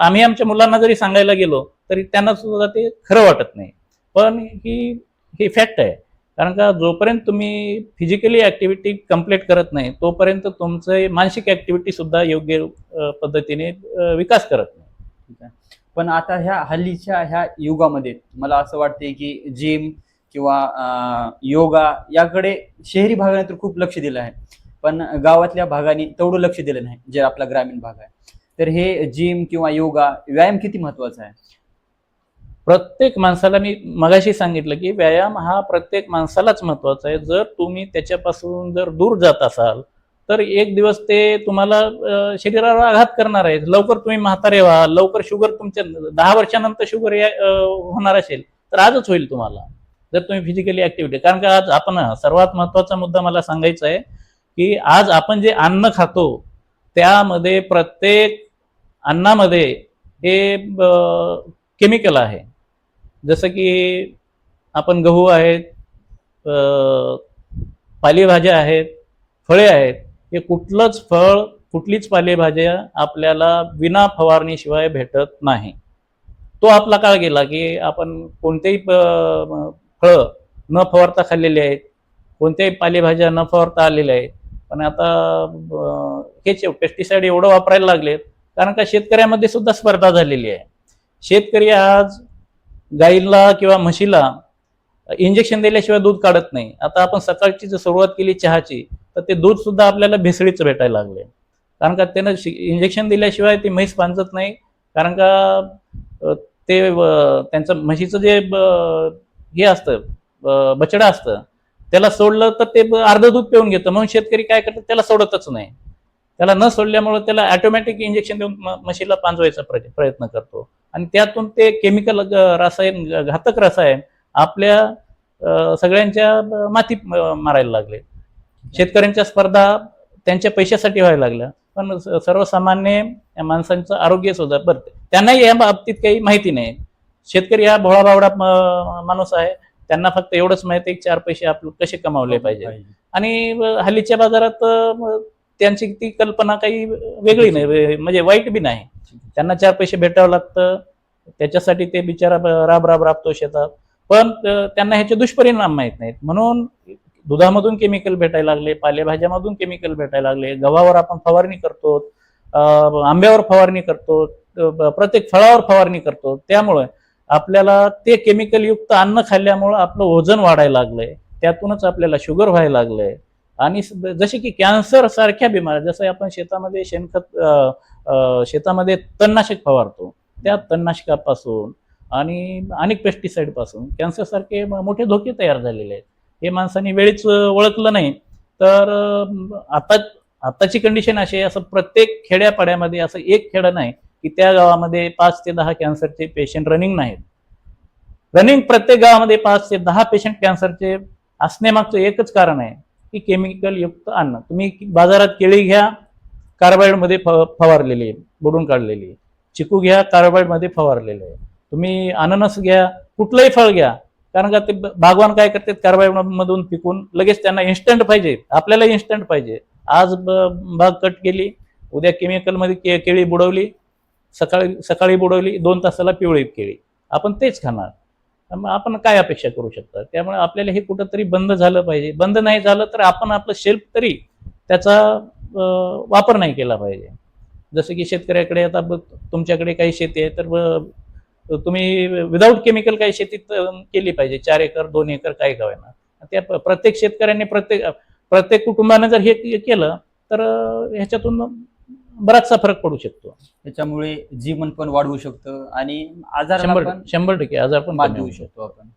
आम्ही आमच्या मुलांना जरी सांगायला गेलो तरी त्यांना सुद्धा ते खरं वाटत नाही. पण ही फॅक्ट आहे. कारण का जोपर्यंत तुम्ही फिजिकली ऍक्टिव्हिटी कम्प्लीट करत नाही तोपर्यंत तुमचं मानसिक ऍक्टिव्हिटी सुद्धा योग्य पद्धतीने विकास करत नाही. पण आता हल्लीच्या ह्या युगामध्ये मला असं वाटतंय की जिम किंवा योगा याकडे शहरी भागाने तर खूप लक्ष दिलं आहे, पण गावातल्या भागाने तेवढं लक्ष दिलं नाही, जे आपला ग्रामीण भाग आहे. तर हे जिम किंवा योगा व्यायाम किती महत्वाचा आहे? प्रत्येक माणसाला, मी मगाशी सांगितलं की व्यायाम हा प्रत्येक माणसालाच महत्वाचा आहे. जर तुम्ही त्याच्यापासून जर दूर जात असाल तर एक दिवस ते तुम्हाला शरीरावर आघात करणार आहे. लवकर तुम्ही म्हातारे व्हा, लवकर शुगर, तुमच्या 10 वर्षानंतर शुगर होणार असेल तर आजच होईल तुम्हाला, जर तुम्ही फिजिकली ऍक्टिव्हिटी. कारण का आज आपण, सर्वात महत्वाचा मुद्दा मला सांगायचा आहे की आज आपण जे अन्न खातो त्यामध्ये प्रत्येक अन्नामध्ये हे केमिकल आहे. जसं की आपण गहू आहेत, पालेभाज्या आहेत, फळे आहेत, हे कुठलंच फळ, कुठलीच पालेभाज्या आपल्याला विना फवारणीशिवाय भेटत नाही. तो आपला काळ गेला की आपण कोणतेही फळं न फवारता खाल्लेली आहेत, कोणत्याही पालेभाज्या न फवारता आलेल्या आहेत. पण आता हेच पेस्टिसाइड एवढं वापरायला लागलेत कारण का शेतकऱ्यामध्ये सुद्धा स्पर्धा झालेली आहे. शेतकरी आज गाईला किंवा म्हशीला इंजेक्शन दिल्याशिवाय दूध काढत नाही. आता आपण सकाळची जर सुरुवात केली चहाची तर ते दूध सुद्धा आपल्याला भेसळीचं भेटायला लागले, कारण का त्यानं इंजेक्शन दिल्याशिवाय ती म्हैस पांजत नाही. कारण का ते त्यांचं म्हशीचं जे हे असतं, बछडा असतं, त्याला सोडलं तर ते अर्ध दूध पिऊन घेतं. म्हणून शेतकरी काय करतात, त्याला सोडतच नाही. त्याला न सोडल्यामुळे त्याला ऑटोमॅटिक इंजेक्शन देऊन म्हशीला पांजवायचा प्रयत्न करतो. आणि त्यातून ते केमिकल रसायन, घातक रसायन आपल्या सगळ्यांच्या माती मारायला लागले. शेतकऱ्यांच्या स्पर्धा त्यांच्या पैशासाठी व्हायला लागल्या, पण सर्वसामान्य माणसांचं आरोग्य सुद्धा बरं, त्यांनाही या बाबतीत काही माहिती नाही. शेतकरी हा भोळा बावडा माणूस आहे, त्यांना फक्त एवढंच माहिती आहे की 4 पैसे आपले कसे कमावले पाहिजे. आणि हल्लीच्या बाजारात त्यांची ती कल्पना काही वेगळी नाही, म्हणजे वाईट बी नाही. त्यांना 4 पैसे भेटावं लागतं, त्याच्यासाठी ते बिचारा राबतो शेतात, पण त्यांना ह्याचे दुष्परिणाम माहित नाहीत. म्हणून दुधामधून केमिकल भेटायला लागले, पालेभाज्यामधून केमिकल भेटायला लागले, गव्हावर आपण फवारणी करतो, आंब्यावर फवारणी करतो, प्रत्येक फळावर फवारणी करतो. त्यामुळे आपल्याला ते केमिकल युक्त अन्न खाल्ल्यामुळे आपलं वजन वाढायला लागलंय, त्यातूनच आपल्याला शुगर व्हायला लागलंय. आणि जसे की कॅन्सर सारख्या बिमाऱ्या, जसं आपण शेतामध्ये शेतामध्ये तणनाशक फवारतो, त्या तणनाशकापासून आणि अनेक पेस्टिसाइड पासून कॅन्सर सारखे मोठे धोके तयार झालेले आहेत. हे माणसांनी वेळीच ओळखलं नाही तर आताची कंडिशन अशी आहे, असं प्रत्येक खेड्यापाड्यामध्ये असं एक खेडं नाही की त्या गावामध्ये 5 ते 10 कॅन्सरचे पेशंट रनिंग नाहीत. प्रत्येक गावामध्ये 5 ते 10 पेशंट कॅन्सरचे असण्यामागचं एकच कारण आहे की केमिकल युक्त अन्न. तुम्ही बाजारात केळी घ्या, कार्बाइडमध्ये फवारलेली, बुडून काढलेली. चिकू घ्या, कार्बाइडमध्ये फवारलेले आहे. तुम्ही अननस घ्या, कुठलंही फळ घ्या, कारण का ते बागवान काय करतात, कार्बाइड मधून पिकून लगेच त्यांना इन्स्टंट पाहिजे, आपल्याला इन्स्टंट पाहिजे. आज बाग कट केली, उद्या केमिकल मध्ये केळी बुडवली, सकाळी बुडवली, 2 तासाला पिवळी केळी, आपण तेच खाणार. मग आपण काय अपेक्षा करू शकता. त्यामुळे आपल्याला हे कुठंतरी बंद झालं पाहिजे. बंद नाही झालं तर आपण आपलं शेल्फ तरी त्याचा वापर नाही केला पाहिजे. जसं की शेतकऱ्याकडे आता तुमच्याकडे काही शेती आहे तर तुम्ही विदाऊट केमिकल काही शेतीत केली पाहिजे. 4 एकर 2 एकर काय का होईना. त्या प्रत्येक शेतकऱ्यांनी प्रत्येक कुटुंबानं जर हे केलं तर ह्याच्यातून बराचसा फरक पडू शकतो. त्याच्यामुळे जीवन पण वाढवू शकतं आणि आजार 100% आजार पण मात कमी देऊ होऊ शकतो आपण.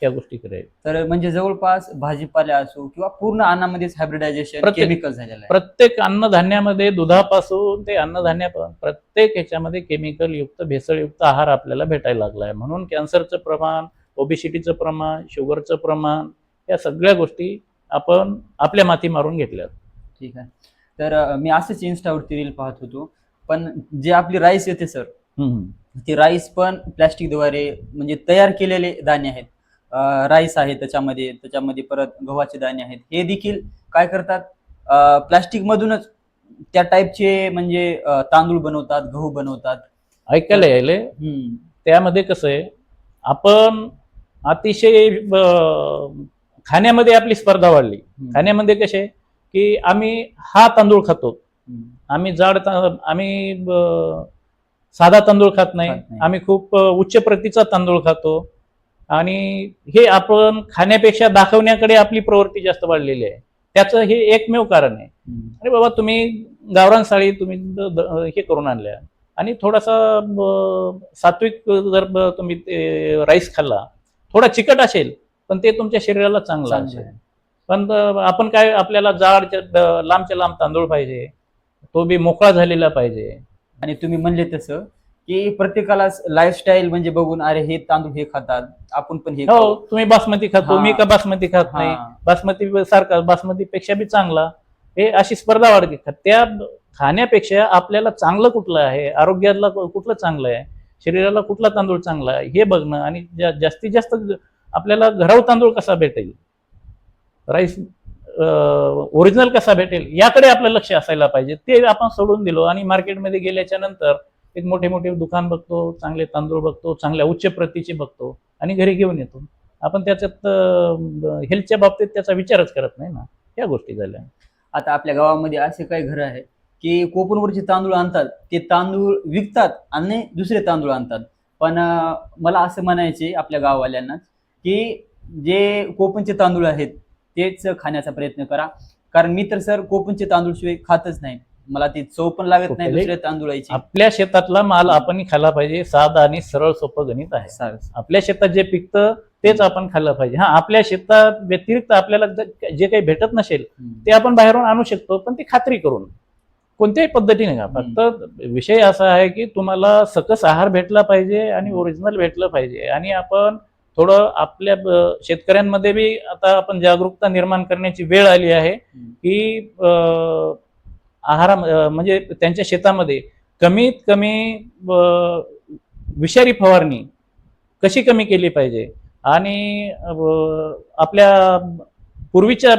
त्या गोष्टी करायला. तर म्हणजे जवळपास भाजीपाला असो किंवा पूर्ण अन्नामध्येच हायब्रिडायझेशन केमिकल झालेलं आहे. प्रत्येक अन्नधान्यामध्ये दुधापासून ते अन्नधान्यापर्यंत प्रत्येक ह्याच्यामध्ये केमिकल युक्त भेसळयुक्त आहार आपल्याला भेटायला लागला आहे. म्हणून कॅन्सरचं प्रमाण, ओबेसिटीचं प्रमाण, शुगरचं प्रमाण या सगळ्या गोष्टी आपण आपल्या माती मारून घेतल्या. ठीक आहे. तर मी असंच इन्स्टावरती रील पाहत होतो, पण जे आपली राईस येते सर, ती राईस पण प्लॅस्टिकद्वारे म्हणजे तयार केलेले दाणे आहेत. राईस आहे त्याच्यामध्ये परत गव्हाचे दाणे आहेत. हे देखील काय करतात, प्लॅस्टिक मधूनच त्या टाईपचे म्हणजे तांदूळ बनवतात, गहू बनवतात. ऐकायला यायले त्यामध्ये कसं आहे, आपण अतिशय खाण्यामध्ये आपली स्पर्धा वाढली. खाण्यामध्ये कसे की आम्ही हा तांदूळ खातो, आम्ही आम्ही साधा तांदूळ खात नाही, आम्ही खूप उच्च प्रतीचा तांदूळ खातो. आणि हे आपण खाण्यापेक्षा दाखवण्याकडे आपली प्रवृत्ती जास्त वाढलेली आहे. त्याचं हे एकमेव कारण आहे. अरे बाबा, तुम्ही गावरान साळी तुम्ही हे करून आणल्या आणि थोडासा सात्विक जर तुम्ही राईस खाल्ला, थोडा चिकट असेल पण ते तुमच्या शरीराला चांगलं असेल. पण आपण काय, आपल्याला लांबच्या लांब तांदूळ पाहिजे, तो बी मोकळा झालेला पाहिजे. आणि तुम्ही म्हणले तसं की प्रत्येकाला लाईफस्टाईल म्हणजे बघून अरे हे तांदूळ हे खातात, आपण पण हे हो, तुम्ही बासमती खातो, मी का बासमती खात नाही, बासमती सारखा बासमती पेक्षा बी चांगला, हे अशी स्पर्धा वाढते. त्या खाण्यापेक्षा आपल्याला चांगलं कुठलं आहे, आरोग्याला कुठलं चांगलं आहे, शरीराला कुठला तांदूळ चांगला आहे हे बघणं आणि जास्तीत जास्त आपल्याला घराऊ तांदूळ कसा भेटेल, राईस ओरिजिनल कसा भेटेल याकडे आपलं लक्ष असायला पाहिजे. ते आपण सोडून दिलो आणि मार्केटमध्ये गेल्याच्या नंतर एक मोठे मोठे दुकान बघतो, चांगले तांदूळ बघतो, चांगल्या उच्च प्रतीचे बघतो आणि घरी घेऊन येतो. आपण त्याच्यात हेल्थच्या बाबतीत त्याचा विचारच करत नाही ना. या गोष्टी झाल्या. आता आपल्या गावामध्ये असे काही घरं आहेत की कोकणवरचे तांदूळ आणतात, ते तांदूळ विकतात आणि दुसरे तांदूळ आणतात. पण मला असं म्हणायचे आपल्या गाववाल्यांना की जे कोकणचे तांदूळ आहेत तेच खाण्याचा प्रयत्न करा. कारण मी तर सर कोकणचे तांदूळ शिवाय खातच नाही, मला ती चव पण लागत नाही दुसऱ्या तांदूळाची. आपल्या शेतातला माल आपण खाल्ला पाहिजे. साधा आणि सरळ सोपं गणित आहे. आपल्या शेतात जे पिकतं तेच आपण खाल्लं पाहिजे. आपल्या शेतात व्यतिरिक्त आपल्याला जे काही भेटत नसेल ते आपण बाहेरून आणू शकतो, पण ती खात्री करून कोणत्याही पद्धतीने का. फक्त विषय असा आहे की तुम्हाला सकस आहार भेटला पाहिजे आणि ओरिजिनल भेटलं पाहिजे. आणि आपण थोडं आपल्या शेतकऱ्यांमध्ये बी आता आपण जागरूकता निर्माण करण्याची वेळ आली आहे की म्हणजे त्यांच्या शेतामध्ये कमीत कमी विषारी फवारणी कशी कमी केली पाहिजे. आणि आपल्या पूर्वीच्या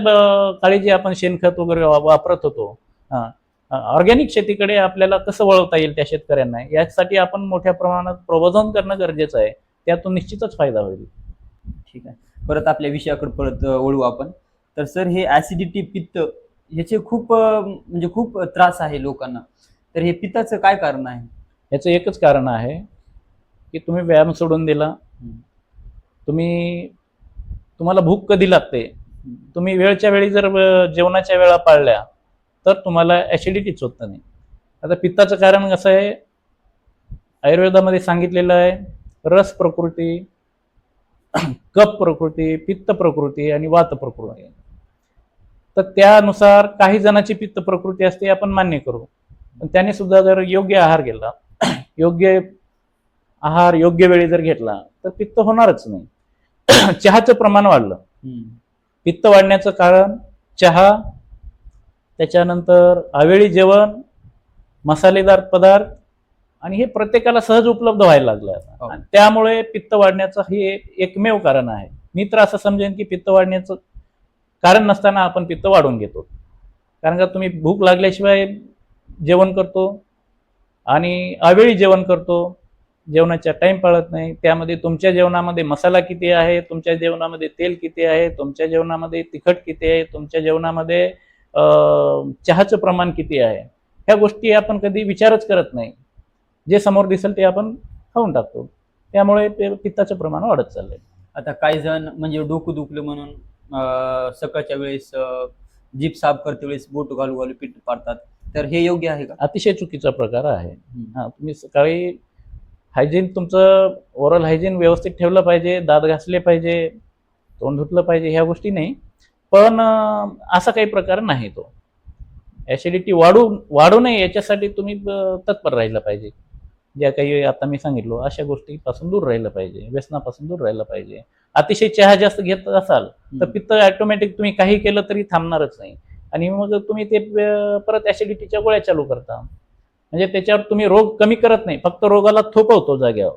काळी जे आपण शेणखत वगैरे वापरत होतो, ऑर्गॅनिक शेतीकडे आपल्याला कसं वळवता येईल त्या शेतकऱ्यांना, यासाठी आपण मोठ्या प्रमाणात प्रबोधन करणं गरजेचं आहे. त्यातून निश्चितच फायदा होईल. ठीक आहे. परत आपल्या विषयाकडे परत वळू आपण. तर सर, हे ऍसिडिटी, पित्त याचे खूप त्रास आहे लोकांना. तर हे पित्ताचं काय कारण आहे? याचं एकच कारण आहे की तुम्ही व्यायाम सोडून दिला, तुम्हाला भूक कधी लागते, तुम्ही वेळच्या वेळी जर जेवणाच्या वेळा पाळल्या तर तुम्हाला ऍसिडिटीच होत नाही. आता पित्ताचं कारण कसं आहे, आयुर्वेदामध्ये सांगितलेलं आहे, रस प्रकृती, कफ प्रकृती, पित्त प्रकृती आणि वात प्रकृती. तर त्यानुसार काही जणांची पित्त प्रकृती असते, आपण मान्य करू. पण त्याने सुद्धा जर योग्य आहार घेतला, योग्य आहार योग्य वेळी जर घेतला तर पित्त होणारच नाही. चहाचं प्रमाण वाढलं, पित्त वाढण्याचं कारण चहा, त्याच्यानंतर अवेळी जेवण, मसालेदार पदार्थ, आणि हे प्रत्येकाला सहज उपलब्ध व्हायला लागलं आता. आणि त्यामुळे पित्त वाढण्याचं हे एकमेव कारण आहे. मी तर असं समजेन की पित्त वाढण्याचं कारण नसताना आपण पित्त वाढवून घेतो. कारण का तुम्ही भूक लागल्याशिवाय जेवण करतो आणि अवेळी जेवण करतो जेवणाचा टाइम पाळत नाही. त्यामध्ये तुमच्या जेवणामध्ये मसाला किती आहे, तुमच्या जेवणामध्ये तेल किती आहे, तुमच्या जेवणामध्ये तिखट किती आहे, तुमच्या जेवणामध्ये चहाचं प्रमाण किती आहे, ह्या गोष्टी आपण कधी विचारच करत नाही. जे समोर दिसेल ते आपण खाऊन टाकतो. त्यामुळे ते पित्ताचं प्रमाण वाढत चाललंय. आता काही जण म्हणजे डोकं दुखलं म्हणून सकाळच्या वेळेस जीभ साफ करते वेळेस बोट घालू घालू पीठ पाडतात, तर हे योग्य आहे का? अतिशय चुकीचा प्रकार आहे. तुम्ही सकाळी हायजीन, तुमचं ओरल हायजीन व्यवस्थित ठेवलं पाहिजे, दात घासले पाहिजे, तोंड धुतलं पाहिजे, ह्या गोष्टी नाही. पण असा काही प्रकार नाही तो. ऍसिडिटी वाढू नये याच्यासाठी तुम्ही तत्पर राहिलं पाहिजे. ज्या काही आता मी सांगितलो अशा गोष्टीपासून दूर राहिलं पाहिजे, व्यसनापासून दूर राहिलं पाहिजे. अतिशय चहा जास्त घेत असाल तर पित्त ऑटोमॅटिक तुम्ही काही केलं तरी थांबणारच नाही, आणि मग तुम्ही ते परत ऍसिडिटीच्या गोळ्या चालू करता. म्हणजे त्याच्यावर तुम्ही रोग कमी करत नाही, फक्त रोगाला थोपवतो जाग्यावर,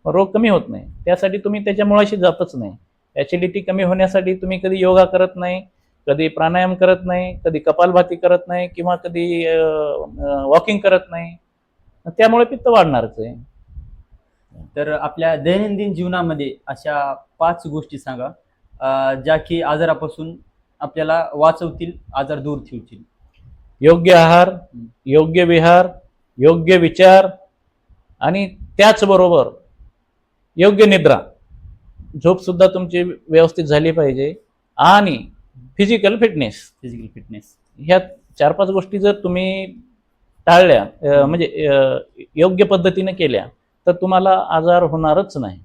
रोग कमी होत नाही. त्यासाठी तुम्ही त्याच्या मुळाशी जातच नाही. ऍसिडिटी कमी होण्यासाठी तुम्ही कधी योगा करत नाही, कधी प्राणायाम करत नाही, कधी कपालभाती करत नाही, किंवा कधी वॉकिंग करत नाही. त्यामुळे पित्त वाढणारच आहे. तर आपल्या दैनंदिन जीवनामध्ये अशा 5 गोष्टी सांगा ज्या की आजारापासून आपल्याला वाचवतील, आजार दूर ठेवतील. योग्य आहार, योग्य विहार, योग्य विचार, आणि त्याचबरोबर योग्य निद्रा, झोप सुद्धा तुमची व्यवस्थित झाली पाहिजे, आणि फिजिकल फिटनेस. ह्या 4-5 गोष्टी जर तुम्ही टाळल्या, म्हणजे योग्य पद्धतीने केल्या, तर तुम्हाला आजार होणारच नाही.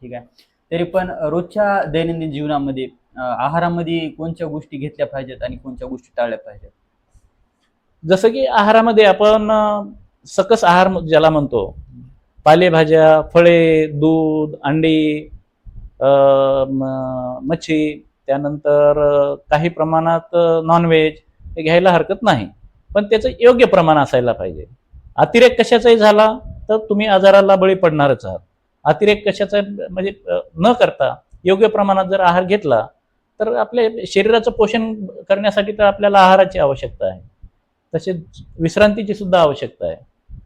ठीक आहे. तरी पण रोजच्या दैनंदिन जीवनामध्ये आहारामध्ये कोणत्या गोष्टी घेतल्या पाहिजेत आणि कोणत्या गोष्टी टाळल्या पाहिजेत? जसं की आहारामध्ये आपण सकस आहार ज्याला म्हणतो, पालेभाज्या, फळे, दूध, अंडी, मच्छी, त्यानंतर काही प्रमाणात नॉनव्हेज हे घ्यायला हरकत नाही, पण त्याचं योग्य प्रमाण असायला पाहिजे. अतिरेक कशाचाही झाला तर तुम्ही आजाराला बळी पडणारच आहात. अतिरेक कशाचा म्हणजे न करता योग्य प्रमाणात जर आहार घेतला तर आपल्या शरीराचं पोषण करण्यासाठी तर आपल्याला आहाराची आवश्यकता आहे, तसेच विश्रांतीची सुद्धा आवश्यकता आहे,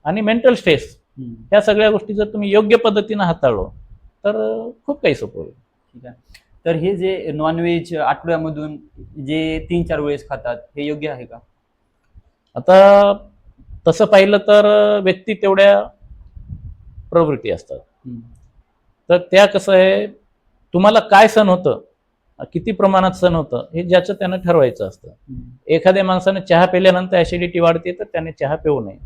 आणि मेंटल स्ट्रेस, ह्या सगळ्या गोष्टी जर तुम्ही योग्य पद्धतीनं हाताळलो तर खूप काही सोपं होईल. ठीक आहे. तर हे जे नॉनव्हेज आठवड्यामधून जे 3-4 वेळेस खातात, हे योग्य आहे का? आता तसं पाहिलं तर व्यक्ती तेवढ्या प्रवृत्ती असतात. तर त्या कसं आहे, तुम्हाला काय सण होतं, किती प्रमाणात सण होतं, हे ज्याचं त्यानं ठरवायचं असतं. एखाद्या माणसानं चहा पिल्यानंतर ऍसिडिटी वाढते तर त्याने चहा पिऊ नये.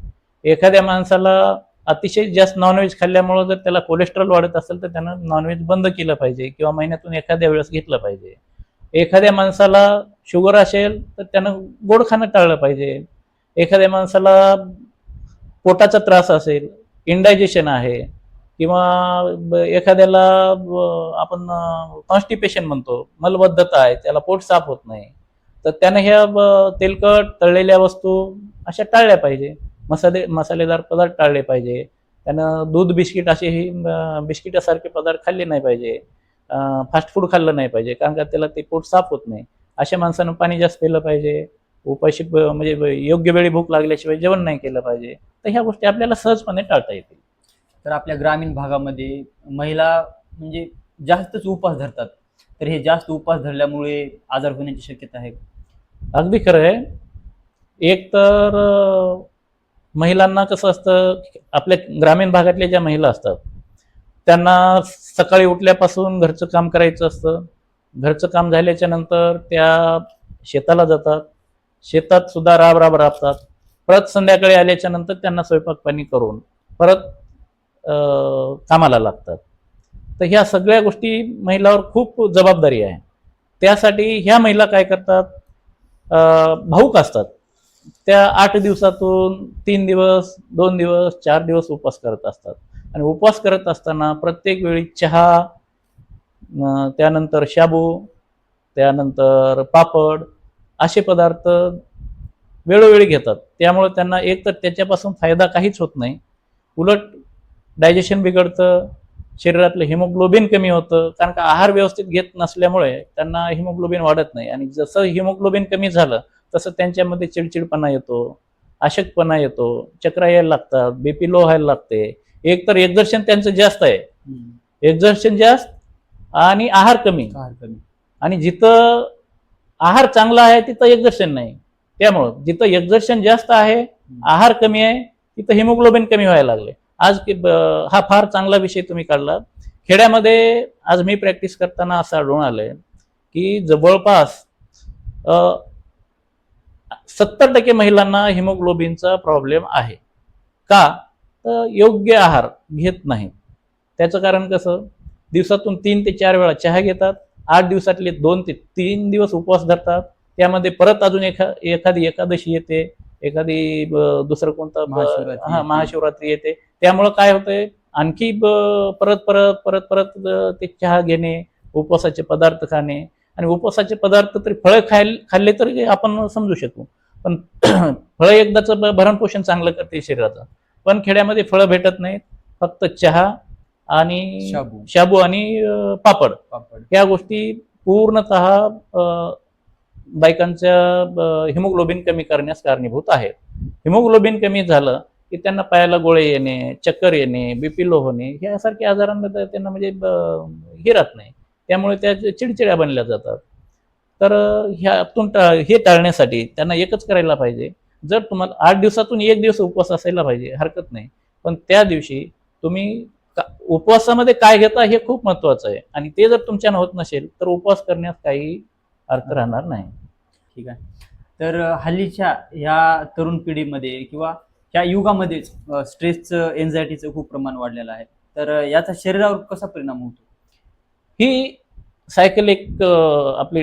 एखाद्या माणसाला अतिशय जास्त नॉनव्हेज खाल्ल्यामुळे जर त्याला कोलेस्ट्रॉल वाढत असेल तर त्यानं नॉनव्हेज बंद केलं पाहिजे, किंवा महिन्यातून एखाद्या वेळेस घेतलं पाहिजे. एखाद्या माणसाला शुगर असेल तर त्यानं गोड खाणं टाळलं पाहिजे. एखाद्या माणसाला पोटाचा त्रास असेल, इंडायजेशन आहे, किंवा एखाद्याला आपण कॉन्स्टिपेशन म्हणतो, मलबद्धता आहे, त्याला पोट साफ होत नाही, तर त्याने ह्या तेलकट तळलेल्या वस्तू अशा टाळल्या पाहिजे. मसालेदार पदार्थ टाळले पाहिजे. त्यानं दूध, बिस्किट असे ही बिस्किटासारखे पदार्थ खाल्ले नाही पाहिजे. फास्ट फूड खाल्लं नाही पाहिजे, कारण का त्याला ते पोट साफ होत नाही. अशा माणसानं पाणी जास्त पिलं पाहिजे. उपाशी म्हणजे योग्य वेळी भूक लागल्याशिवाय जेवण नाही केलं पाहिजे. तर ह्या गोष्टी आपल्याला सहजपणे टाळता येतील. तर आपल्या ग्रामीण भागामध्ये महिला म्हणजे जास्तच उपवास धरतात, तर हे जास्त उपवास धरल्यामुळे आजार होण्याची शक्यता आहे. अगदी खरं आहे. एक तर महिलांना कसं असतं, आपल्या ग्रामीण भागातल्या ज्या महिला असतात त्यांना सकाळी उठल्यापासून घरचं काम करायचं असतं. घरचं काम झाल्याच्या नंतर त्या शेताला जातात, शेतात सुद्धा राब राबतात. परत संध्याकाळी आल्याच्या नंतर त्यांना स्वयंपाक पाणी करून परत कामाला लागतात. तर ह्या सगळ्या गोष्टी महिलावर खूप जबाबदारी आहे. त्यासाठी ह्या महिला काय करतात, भाऊक असतात. त्या 8 दिवसातून 3 दिवस, 2 दिवस, 4 दिवस उपवास करत असतात. आणि उपवास करत असताना प्रत्येक वेळी चहा, त्यानंतर शाबू, त्यानंतर पापड असे पदार्थ वेळोवेळी घेतात. त्यामुळे त्यांना एक तर त्याच्यापासून फायदा काहीच होत नाही, उलट डायजेशन बिघडतं, शरीरातलं हिमोग्लोबिन कमी होतं, कारण का आहार व्यवस्थित घेत नसल्यामुळे त्यांना हिमोग्लोबिन वाढत नाही. आणि जसं हिमोग्लोबिन कमी झालं तसं त्यांच्यामध्ये चिडचिडपणा येतो, अशक्तपणा येतो, चक्र यायला लागतात, बीपी लो व्हायला लागते. एक तर एक्झर्शन त्यांचं जास्त आहे, एक्झर्शन जास्त आणि आहार कमी. आणि जिथं आहार चांगला आहे तिथं एक्झर्शन नाही. त्यामुळं जिथं एक्झर्शन जास्त आहे, आहार कमी आहे, तिथं हिमोग्लोबिन कमी व्हायला लागले. आज हा फार चांगला विषय तुम्ही काढला. खेड्यामध्ये आज मी प्रॅक्टिस करताना असं आढळून आलंय की जवळपास 70% महिलांना हिमोग्लोबिनचा प्रॉब्लेम आहे. का? तर योग्य आहार घेत नाही. त्याचं कारण कसं, दिवसातून 3 ते 4 वेळा चहा घेतात, 8 दिवसातले 2 ते 3 दिवस उपवास धरतात, त्यामध्ये परत अजून एखादी एकादशी येते, एखादी दुसरं कोणतं महाशिवरात्री येते. त्यामुळं काय होतंय, आणखी परत परत परत परत ते चहा घेणे, उपवासाचे पदार्थ खाणे. आणि उपवासाचे पदार्थ तरी फळं खाल्ले तरी आपण समजू शकू, पण फळं एकदाचं भरणपोषण चांगलं करते शरीराचं. पण खेड्यामध्ये फळं भेटत नाहीत, फक्त चहा आणि शाबू आणि पापड या गोष्टी पूर्णतः बायकांच्या हिमोग्लोबिन कमी करण्यास कारणीभूत आहेत. हिमोग्लोबिन कमी झालं की त्यांना पायाला गोळे येणे, चक्कर येणे, बीपी लो होणे यासारखे आजारांमध्ये त्यांना म्हणजे हे राहत नाही. त्यामुळे त्या चिडचिड्या बनल्या जातात. तर ह्यातून हे टाळण्यासाठी त्यांना एकच करायला पाहिजे. जर तुम्हाला 8 दिवसातून 1 दिवस उपवास असायला पाहिजे, हरकत नाही, पण त्या दिवशी तुम्ही उपवासामध्ये काय घेता हे खूप महत्वाचं आहे. आणि ते जर तुमच्यानं होत नसेल तर उपवास करण्यास काही अर्थ राहणार नाही. ठीक आहे. तर हल्लीच्या ह्या तरुण पिढीमध्ये किंवा ह्या युगामध्ये स्ट्रेसचं, एन्झायटीचं खूप प्रमाण वाढलेलं आहे. तर याचा शरीरावर कसा परिणाम होतो? ही सायकल आपली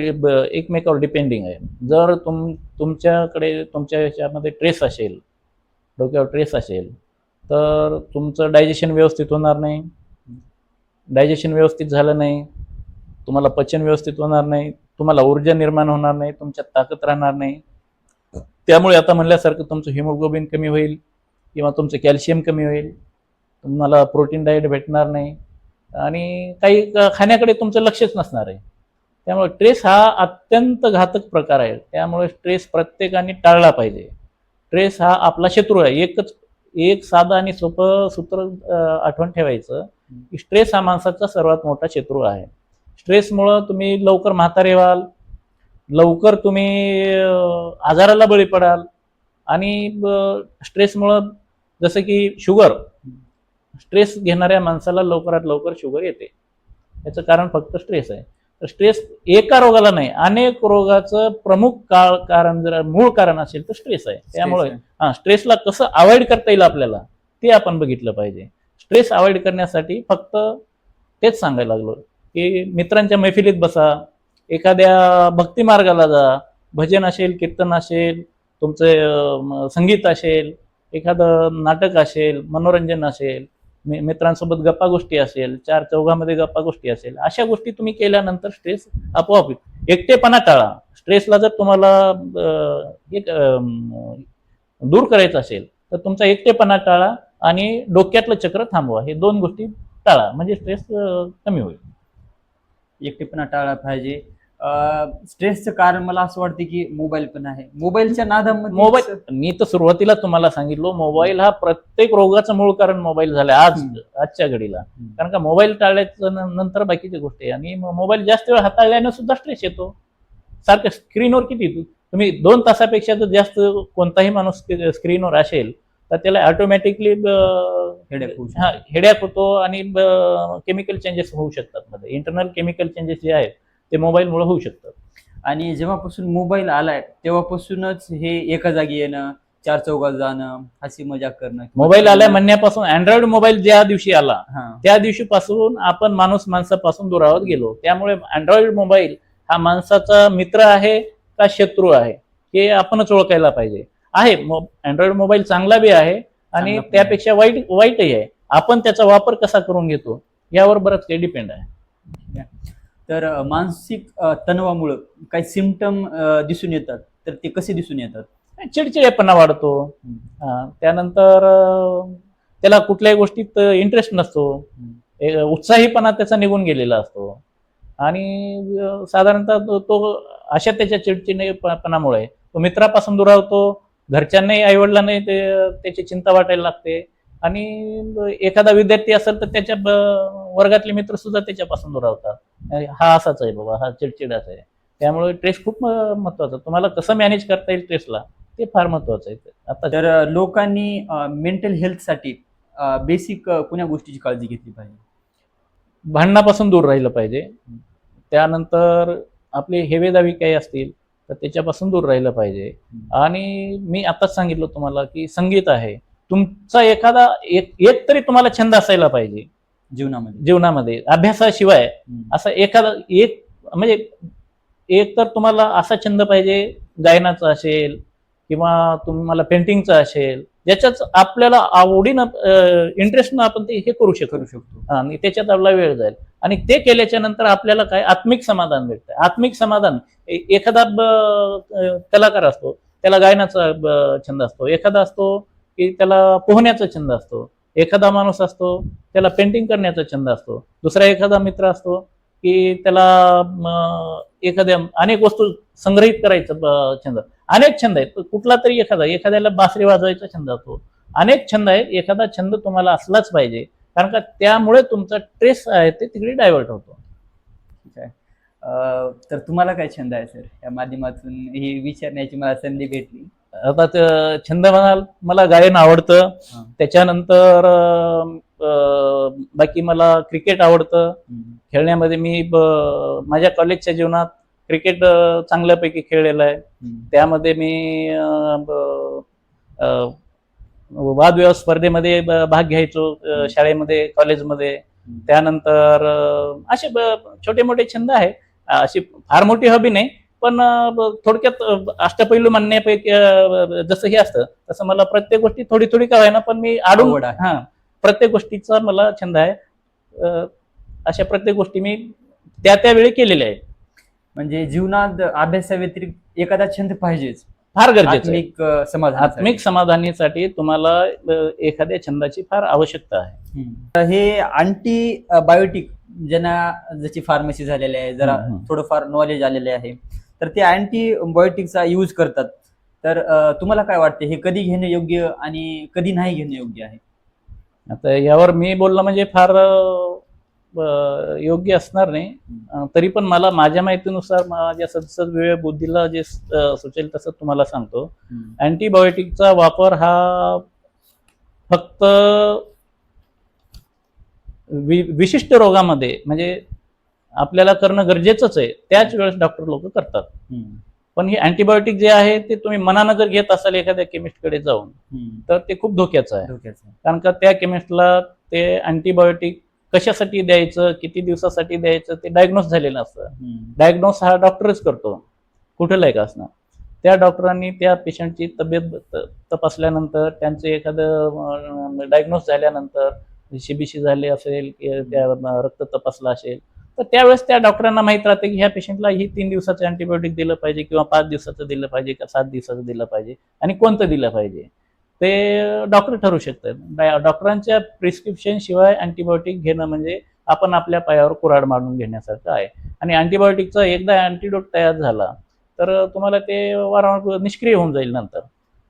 एकमेकावर डिपेंडिंग आहे. जर तुमच्याकडे तुमच्या ह्याच्यामध्ये ट्रेस असेल, डोक्यावर ट्रेस असेल, तर तुमचं डायजेशन व्यवस्थित होणार नाही. डायजेशन व्यवस्थित झालं नाही, तुम्हाला पचन व्यवस्थित होणार नाही, तुम्हाला ऊर्जा निर्माण होणार नाही, तुमच्यात ताकद राहणार नाही. त्यामुळे आता म्हणल्यासारखं तुमचं हिमोग्लोबिन कमी होईल किंवा तुमचं कॅल्शियम कमी होईल, तुम्हाला प्रोटीन डाएट भेटणार नाही आणि काही खाण्याकडे तुमचं लक्षच नसणार आहे. त्यामुळे स्ट्रेस हा अत्यंत घातक प्रकार आहे. त्यामुळे स्ट्रेस प्रत्येकाने टाळला पाहिजे. स्ट्रेस हा आपला शत्रू आहे. एक साधं आणि सोपं सूत्र आठवण ठेवायचं की स्ट्रेस हा माणसाचा सर्वात मोठा शत्रू आहे. स्ट्रेसमुळं तुम्ही लवकर म्हातारे व्हाल, लवकर तुम्ही आजाराला बळी पडाल. आणि स्ट्रेसमुळं जसं की शुगर, स्ट्रेस घेणाऱ्या माणसाला लवकरात लवकर शुगर येते. याचं कारण फक्त स्ट्रेस आहे. तर स्ट्रेस एका रोगाला नाही, अनेक रोगाचं प्रमुख कारण जर मूळ कारण असेल तर स्ट्रेस आहे. त्यामुळे स्ट्रेसला कसं अवॉइड करता येईल आपल्याला ते आपण बघितलं पाहिजे. स्ट्रेस अवॉइड करण्यासाठी फक्त तेच सांगायला लागलो की मित्रांच्या मैफिलीत बसा, एखाद्या भक्ती मार्गाला जा, भजन असेल, कीर्तन असेल, तुमचं संगीत असेल, एखादं नाटक असेल, मनोरंजन असेल, मित्रांसोबत गप्पा गोष्टी असेल, 4 चौघामध्ये गप्पा गोष्टी असेल, अशा गोष्टी तुम्ही केल्यानंतर स्ट्रेस आपोआप. एकटेपणा टाळा. स्ट्रेसला जर तुम्हाला दूर करायचं असेल तर तुमचा एकटेपणा टाळा आणि डोक्यातलं चक्र थांबवा. हे 2 गोष्टी टाळा म्हणजे स्ट्रेस कमी होईल. एकटेपणा टाळला पाहिजे. स्ट्रेसचं कारण मला असं वाटतं की मोबाईल पण आहे. मोबाईलच्या नादामध्ये मी तर सुरुवातीला तुम्हाला सांगितलं, मोबाईल हा प्रत्येक रोगाचं मूळ कारण मोबाईल झालाय आजच्या घडीला. कारण का मोबाईल टाळल्याच्या नंतर बाकीची गोष्ट आहे. आणि मोबाईल जास्त वेळ हाताळल्यानं सुद्धा स्ट्रेस येतो. सारखं स्क्रीनवर किती तुम्ही 2 तासापेक्षा जर जास्त कोणताही माणूस स्क्रीनवर असेल तर त्याला ऑटोमॅटिकली हेडॅक होतो आणि केमिकल चेंजेस होऊ शकतात. मध्ये इंटरनल केमिकल चेंजेस जे आहेत ते मोबाईलमुळे होऊ शकतात. आणि जेव्हापासून मोबाईल आलाय तेव्हापासूनच हे एका जागी येणं, 4 चौघात जाणं, हसी मजाक करणं. मोबाईल आलाय म्हणण्यापासून अँड्रॉइड मोबाईल ज्या दिवशी आला त्या दिवशीपासून आपण माणसापासून दुरावत गेलो. त्यामुळे अँड्रॉइड मोबाईल हा माणसाचा मित्र आहे का शत्रू आहे हे आपणच ओळखायला पाहिजे. आहे अँड्रॉइड मोबाईल चांगला बी आहे आणि त्यापेक्षा वाईटही आहे. आपण त्याचा वापर कसा करून घेतो यावर बरंच काही डिपेंड आहे. तर मानसिक तणावामुळे काही सिम्पटम दिसून येतात, तर ते कसे दिसून येतात? चिडचिडेपणा वाढतो, त्यानंतर त्याला कुठल्याही गोष्टीत इंटरेस्ट नसतो, उत्साहीपणा त्याचा निघून गेलेला असतो. आणि साधारणतः तो अशा त्याच्या चिडचिडेपणामुळे तो मित्रापासून दुरावतो, घरच्यांनाही आईवडिलांनाही त्याची चिंता वाटायला लागते. आणि एखादा विद्यार्थी असेल तर त्याच्या वर्गातले मित्र सुद्धा त्याच्यापासून दूर राहतात. हा असाच आहे बाबा, हा चिडचिडाच आहे. त्यामुळे स्ट्रेस खूप महत्वाचा. तुम्हाला कसं मॅनेज करता येईल स्ट्रेसला, ते फार महत्वाचं आहे. आता तर लोकांनी मेंटल हेल्थसाठी बेसिक कोण्या गोष्टीची काळजी घेतली पाहिजे? भांडणापासून दूर राहिलं पाहिजे. त्यानंतर आपले हेवेदावी काही असतील तर त्याच्यापासून दूर राहिलं पाहिजे. आणि मी आताच सांगितलं तुम्हाला की संगीत आहे. तुमचा एखादा एक तरी तुम्हाला छंद असायला पाहिजे जीवनामध्ये अभ्यासाशिवाय. असा एखादा एक म्हणजे एक तर तुम्हाला असा छंद पाहिजे, गायनाचा असेल किंवा तुम्हाला पेंटिंगचा असेल, ज्याच्याच आपल्याला आवडीनं इंटरेस्टनं आपण ते हे करू शकतो. आणि त्याच्यात आपला वेळ जाईल. आणि ते केल्याच्या नंतर आपल्याला काय आत्मिक समाधान भेटतं. आत्मिक समाधान एखादा कलाकार असतो, त्याला गायनाचा छंद असतो, एखादा असतो की त्याला पोहण्याचा छंद असतो, एखादा माणूस असतो त्याला पेंटिंग करण्याचा छंद असतो, दुसरा एखादा मित्र असतो की त्याला एखाद्या अनेक वस्तू संग्रहित करायचा छंद. अनेक छंद आहेत. कुठला तरी एखाद्याला बासरी वाजवायचा छंद असतो. अनेक छंद आहेत. एखादा छंद तुम्हाला असलाच पाहिजे, कारण का त्यामुळे तुमचा स्ट्रेस आहे ते तिकडे डायव्हर्ट होतो. ठीक आहे. तर तुम्हाला काय छंद आहे सर? या माध्यमातून ही विचारण्याची मला संधी भेटली. आता छंद म्हणाल, मला गायन आवडतं. त्याच्यानंतर बाकी मला क्रिकेट आवडतं. खेळण्यामध्ये मी माझ्या कॉलेजच्या जीवनात क्रिकेट चांगल्यापैकी खेळलेलं आहे. त्यामध्ये मी वादविवाद स्पर्धेमध्ये भाग घ्यायचो शाळेमध्ये, कॉलेजमध्ये. त्यानंतर असे छोटे मोठे छंद आहे. अशी फार मोठी हॉबी नाही, पण थोडक्यात अष्टपैलू म्हणण्यापैकी जसं हे असतं तसं मला प्रत्येक गोष्टी थोडी थोडी का होईना, पण मी आवड आहे. प्रत्येक गोष्टीचा मला छंद आहे. अशा प्रत्येक गोष्टी मी त्या वेळी केलेल्या आहेत. म्हणजे जीवनात अभ्यासाव्यतिरिक्त एखादा छंद पाहिजेच, फार गरजेचं आहे. आत्मिक समाधानासाठी तुम्हाला एखाद्या छंदाची फार आवश्यकता आहे. हे अँटीबायोटिक ज्यांना जशी फार्मसी झालेली आहे, जरा थोडंफार नॉलेज आलेले आहे, तर ते अँटीबायोटिकचा यूज करतात. तर तुम्हाला काय वाटते, हे कधी घेणं योग्य आणि कधी नाही घेणं योग्य आहे? आता यावर मी बोलणं म्हणजे फार योग्य असणार नाही. तरी पण मला माझ्या माहितीनुसार माझ्या सदस्य वेळ बुद्धीला जे सुचेल तसं तुम्हाला सांगतो. अँटीबायोटिकचा वापर हा फक्त विशिष्ट रोगामध्ये म्हणजे आपल्याला करणं गरजेचंच आहे, त्याच वेळेस डॉक्टर लोक करतात. पण हे अँटीबायोटिक जे आहे ते तुम्ही मनानं जर घेत असाल एखाद्या केमिस्टकडे जाऊन, तर ते खूप धोक्याचं आहे. कारण का त्या केमिस्टला ते अँटीबायोटिक कशासाठी द्यायचं, किती दिवसासाठी द्यायचं ते डायग्नोस झालेलं असतं. डायग्नोस हा डॉक्टरच करतो, कुठलाही का असणार. त्या डॉक्टरांनी त्या पेशंटची तब्येत तपासल्यानंतर, त्यांचं एखादं डायग्नोस झाल्यानंतर, शिबीशी झाले असेल, त्या रक्त तपासला असेल, तर त्यावेळेस त्या डॉक्टरांना माहित राहते की ह्या पेशंटला ही 3 दिवसाचं अँटीबायोटिक दिलं पाहिजे किंवा 5 दिवसाचं दिलं पाहिजे का 7 दिवसाचं दिलं पाहिजे आणि कोणतं दिलं पाहिजे ते डॉक्टर ठरवू शकतात. डॉक्टरांच्या प्रिस्क्रिप्शन शिवाय अँटीबायोटिक घेणं म्हणजे आपण आपल्या पायावर कुऱ्हाड मारून घेण्यासारखं आहे. आणि अँटीबायोटिकचा एकदा अँटीडोट तयार झाला तर तुम्हाला ते वारंवार निष्क्रिय होऊन जाईल नंतर.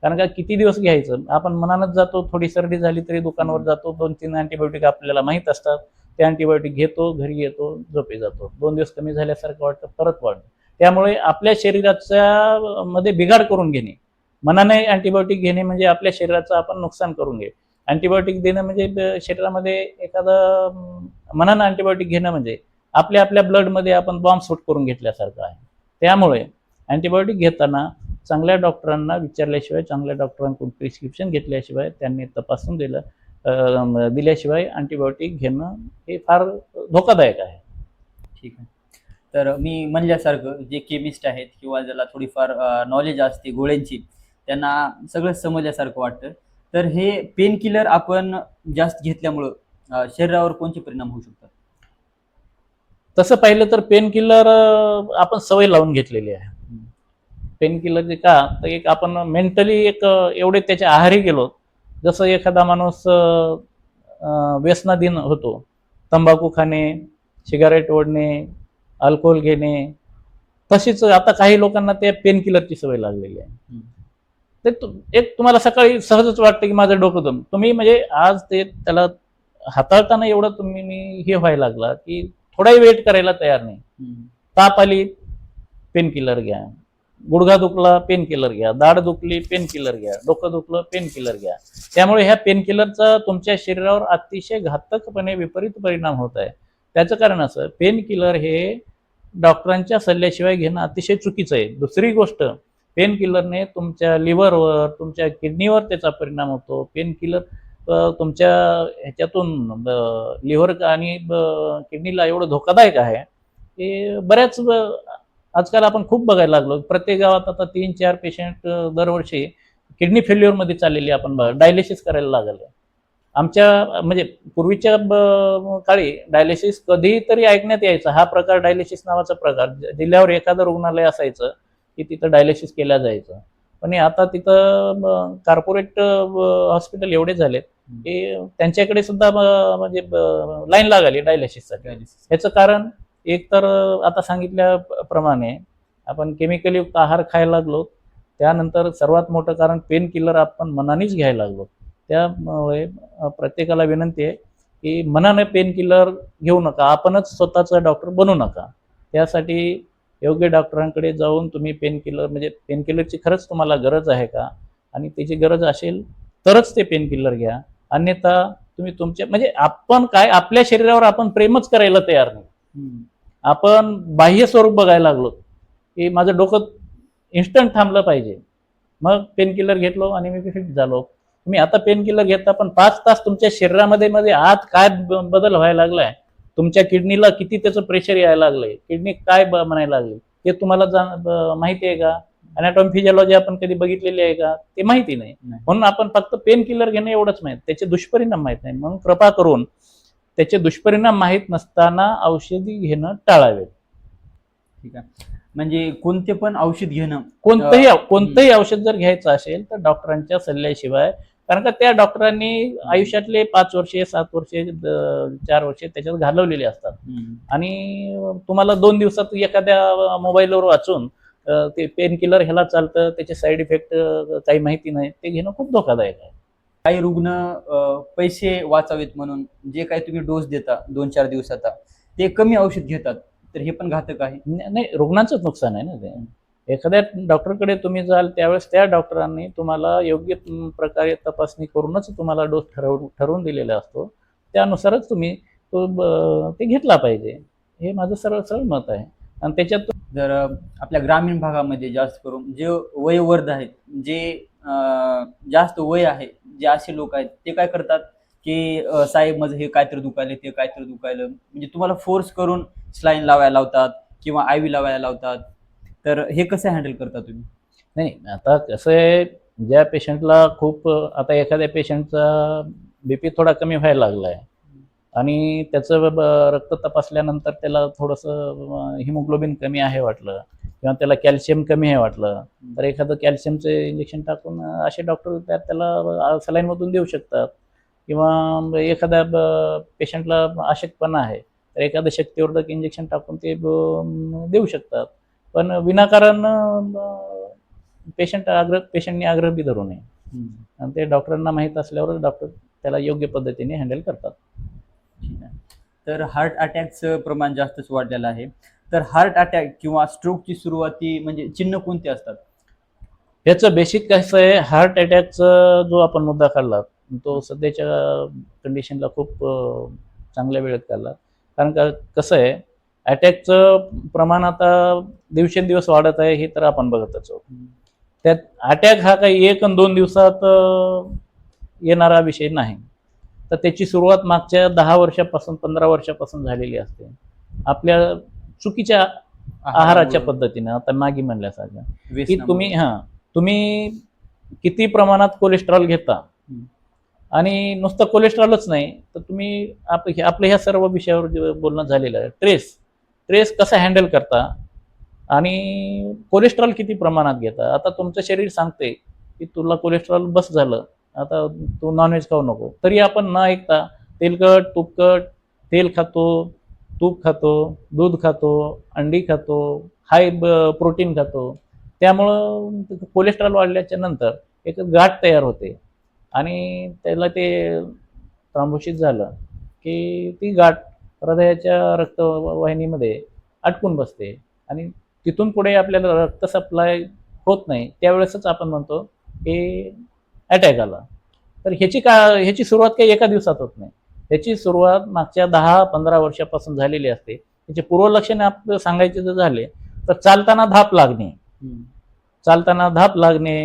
कारण का किती दिवस घ्यायचं, आपण मनानच जातो, थोडी सर्दी झाली तरी दुकानावर जातो, 2-3 अँटीबायोटिक आपल्याला माहीत असतात, ते अँटीबायोटिक घेतो, घरी येतो, झोपी जातो, 2 दिवस कमी झाल्यासारखं वाटतं, परत वाढतं. त्यामुळे आपल्या शरीराच्या मध्ये बिघाड करून घेणे, मनाने अँटीबायोटिक घेणे म्हणजे आपल्या शरीराचं आपण नुकसान करून घे. अँटीबायोटिक देणं म्हणजे शरीरामध्ये एखादं मनानं अँटीबायोटिक घेणं म्हणजे आपल्या ब्लडमध्ये आपण बॉम्ब स्फोट करून घेतल्यासारखं आहे. त्यामुळे अँटीबायोटिक घेताना चांगल्या डॉक्टरांना विचारल्याशिवाय, चांगल्या डॉक्टरांकडून प्रिस्क्रिप्शन घेतल्याशिवाय, त्यांनी तपासून दिल्याशिवाय अँटीबायोटिक घेणं हे फार धोकादायक आहे. ठीक आहे. तर मी म्हणल्यासारखं जे केमिस्ट आहेत किंवा ज्याला थोडीफार नॉलेज असते गोळ्यांची, त्यांना सगळं समजल्यासारखं वाटतं. तर हे पेन किलर आपण जास्त घेतल्यामुळं शरीरावर कोणते परिणाम होऊ शकतात? तसं पाहिलं तर पेन किलर आपण सवय लावून घेतलेली आहे. पेन किलर जे का तर एक आपण मेंटली एक एवढे त्याच्या आहारी गेलो, जसं एखादा माणूस व्यसनाधीन होतो, तंबाखू खाणे, सिगारेट ओढणे, अल्कोहोल घेणे, तशीच आता काही लोकांना त्या पेन किलरची सवय लागलेली आहे. ते एक तुम्हाला सकाळी सहजच वाटतं की माझं डोकं दम तुम्ही म्हणजे आज ते त्याला हाताळताना एवढं तुम्ही मी हे व्हायला लागला की थोडाही वेट करायला तयार नाही. ताप आली पेन किलर घ्या, गुडघा दुखला पेन किलर घ्या, दाढ दुखली पेन किलर घ्या, डोकं दुखलं पेन किलर घ्या. त्यामुळे ह्या पेन किलरचा तुमच्या शरीरावर अतिशय घातकपणे विपरीत परिणाम होत आहे. त्याचं कारण असं पेन किलर हे डॉक्टरांच्या सल्ल्याशिवाय घेणं अतिशय चुकीचं आहे. दुसरी गोष्ट पेन किलरने तुमच्या लिव्हरवर तुमच्या किडनीवर त्याचा परिणाम होतो. पेन किलर तुमच्या ह्याच्यातून लिव्हर आणि किडनीला एवढं धोकादायक आहे की बऱ्याच आजकाल आपण खूप बघायला लागलो. प्रत्येक गावात आता 3-4 पेशंट दरवर्षी किडनी फेल्युअरमध्ये चाललेली आपण डायलिसिस करायला लागले. आमच्या म्हणजे पूर्वीच्या काळी डायलिसिस कधीतरी ऐकण्यात यायचा. हा प्रकार डायलिसिस नावाचा प्रकार जिल्ह्यावर एखादं रुग्णालय असायचं की तिथं डायलिसिस केल्या जायचं. पण आता तिथं कॉर्पोरेट हॉस्पिटल एवढे झालेत की त्यांच्याकडे सुद्धा म्हणजे लाईन लागली डायलिसिससाठी. याचं कारण एक तर आता सांगितल्याप्रमाणे आपण केमिकलयुक्त आहार खायला लागलो. त्यानंतर सर्वात मोठं कारण पेन किलर आपण मनानेच घ्यायला लागलो. त्यामुळे प्रत्येकाला विनंती आहे की मनाने पेन किलर घेऊ नका. आपणच स्वतःचा डॉक्टर बनू नका. त्यासाठी योग्य डॉक्टरांकडे जाऊन तुम्ही पेन किलर म्हणजे पेन किलरची खरंच तुम्हाला गरज आहे का आणि त्याची गरज असेल तरच ते पेन किलर घ्या. अन्यथा तुम्ही तुमच्या म्हणजे आपण काय आपल्या शरीरावर आपण प्रेमच करायला तयार नाही. आपण बाह्य स्वरूप बघायला लागलो की माझं डोकं इन्स्टंट थांबलं पाहिजे. मग पेन किलर घेतलो आणि मी फिट झालो. तुम्ही आता पेन किलर घेता पण 5 तास तुमच्या शरीरामध्ये मध्ये आत काय बदल व्हायला लागलाय, तुमच्या किडनीला किती त्याचं प्रेशर यायला लागलंय, किडनी काय म्हणायला लागली हे तुम्हाला माहिती आहे का? अनॅटॉमी फिजिओलॉजी आपण कधी बघितलेली आहे का? ते माहिती नाही. म्हणून आपण फक्त पेन किलर घेणं एवढंच माहित, त्याचे दुष्परिणाम माहित नाही. म्हणून कृपा करून त्याचे दुष्परिणाम माहीत नसताना औषधी घेणं टाळावेत. ठीक आहे. म्हणजे कोणते पण औषध घेणं कोणतंही औषध जर घ्यायचं असेल तर डॉक्टरांच्या सल्ल्याशिवाय. कारण का त्या डॉक्टरांनी आयुष्यातले 5 वर्षे 7 वर्षे 4 वर्षे त्याच्यात घालवलेले असतात आणि तुम्हाला 2 दिवसात एखाद्या मोबाईलवर वाचून ते पेन किलर ह्याला चालतं त्याचे साईड इफेक्ट काही माहिती नाही ते घेणं खूप धोकादायक आहे. काही रुग्ण पैसे वाचावेत म्हणून जे काही तुम्ही डोस देता 2-4 दिवसाचा ते कमी औषध घेतात, तर हे पण घातक आहे. नाही, रुग्णांचंच नुकसान आहे ना ते. एखाद्या डॉक्टरकडे तुम्ही जाल त्यावेळेस त्या डॉक्टरांनी तुम्हाला योग्य प्रकारे तपासणी करूनच तुम्हाला डोस ठरवून दिलेला असतो. त्यानुसारच तुम्ही ते घेतला पाहिजे. हे माझं सरळ सरळ मत आहे. आणि त्याच्यात जर आपल्या ग्रामीण भागामध्ये जास्त करून जे वयोवर्ध आहेत, जे जास्त वय आहे, जे असे लोक आहेत ते काय करतात की साहेब माझं हे काहीतरी दुखायलं ते काहीतरी दुखायलं, म्हणजे तुम्हाला फोर्स करून स्लाईन लावायला लावतात किंवा आयव्ही लावायला लावतात. तर हे कसं हँडल करता तुम्ही? नाही, आता कसं आहे ज्या पेशंटला खूप आता एखाद्या पेशंटचा बीपी थोडा कमी व्हायला लागला आहे आणि त्याचं रक्त तपासल्यानंतर त्याला थोडंसं हिमोग्लोबिन कमी आहे वाटलं किंवा त्याला कॅल्शियम कमी आहे वाटलं तर एखादं कॅल्शियमचं इंजेक्शन टाकून असे डॉक्टर त्याला सलाईनमधून देऊ शकतात. किंवा एखाद्या पेशंटला अशक्तपणा आहे तर एखादं शक्तिवर्धक इंजेक्शन टाकून ते देऊ शकतात. पण विनाकारण पेशंटने आग्रह बी धरू नये. आणि ते डॉक्टरांना माहीत असल्यावर डॉक्टर त्याला योग्य पद्धतीने हँडल करतात. ठीक आहे. तर हार्ट अटॅकचं प्रमाण जास्तच वाढलेलं आहे. तर हार्ट अटॅक किंवा स्ट्रोकची सुरुवाती म्हणजे चिन्ह कोणते असतात? याचं बेसिक कसं आहे हार्ट अटॅकचा जो आपण मुद्दा काढला तो सध्याच्या कंडिशनला खूप चांगल्या वेळेत काढला. कारण का कसं आहे अटॅकचं प्रमाण आता दिवसेंदिवस वाढत आहे हे तर आपण बघतच आहोत. त्यात अटॅक हा काही 1 आणि 2 दिवसात येणारा विषय नाही. तर त्याची सुरुवात मागच्या 10 वर्षापासून 15 वर्षापासून झालेली असते. आपल्या चुकीच्या आहाराच्या पद्धतीने आता मागे म्हणल्यासारखं की तुम्ही किती प्रमाणात कोलेस्ट्रॉल घेता आणि नुसतं कोलेस्ट्रॉलच नाही तर तुम्ही आपल्या ह्या सर्व विषयावर जे बोलणं झालेलं आहे ट्रेस कसा हँडल करता आणि कोलेस्ट्रॉल किती प्रमाणात घेता. आता तुमचं शरीर सांगते की तुला कोलेस्ट्रॉल बस झालं आता तू नॉनव्हेज खाऊ नको तरी आपण न ऐकता तेलकट तुपकट तेल खातो, तूप खातो, दूध खातो, अंडी खातो, हाय प्रोटीन खातो. त्यामुळं कोलेस्ट्रॉल वाढल्याच्या नंतर एक गाठ तयार होते आणि त्याला ते थ्रॉम्बोसिस झालं की ती गाठ हृदयाच्या रक्तवाहिनीमध्ये अटकून बसते आणि तिथून पुढे आपल्याला रक्त सप्लाय होत नाही, त्यावेळेसच आपण म्हणतो की अटॅक आला. तर ह्याची सुरुवात काही एका दिवसात होत नाही. ह्याची सुरुवात मागच्या 10-15 वर्षापासून झालेली असते. त्याचे पूर्वलक्षणे आपलं सांगायचे जर झाले तर चालताना धाप लागणे, चालताना धाप लागणे,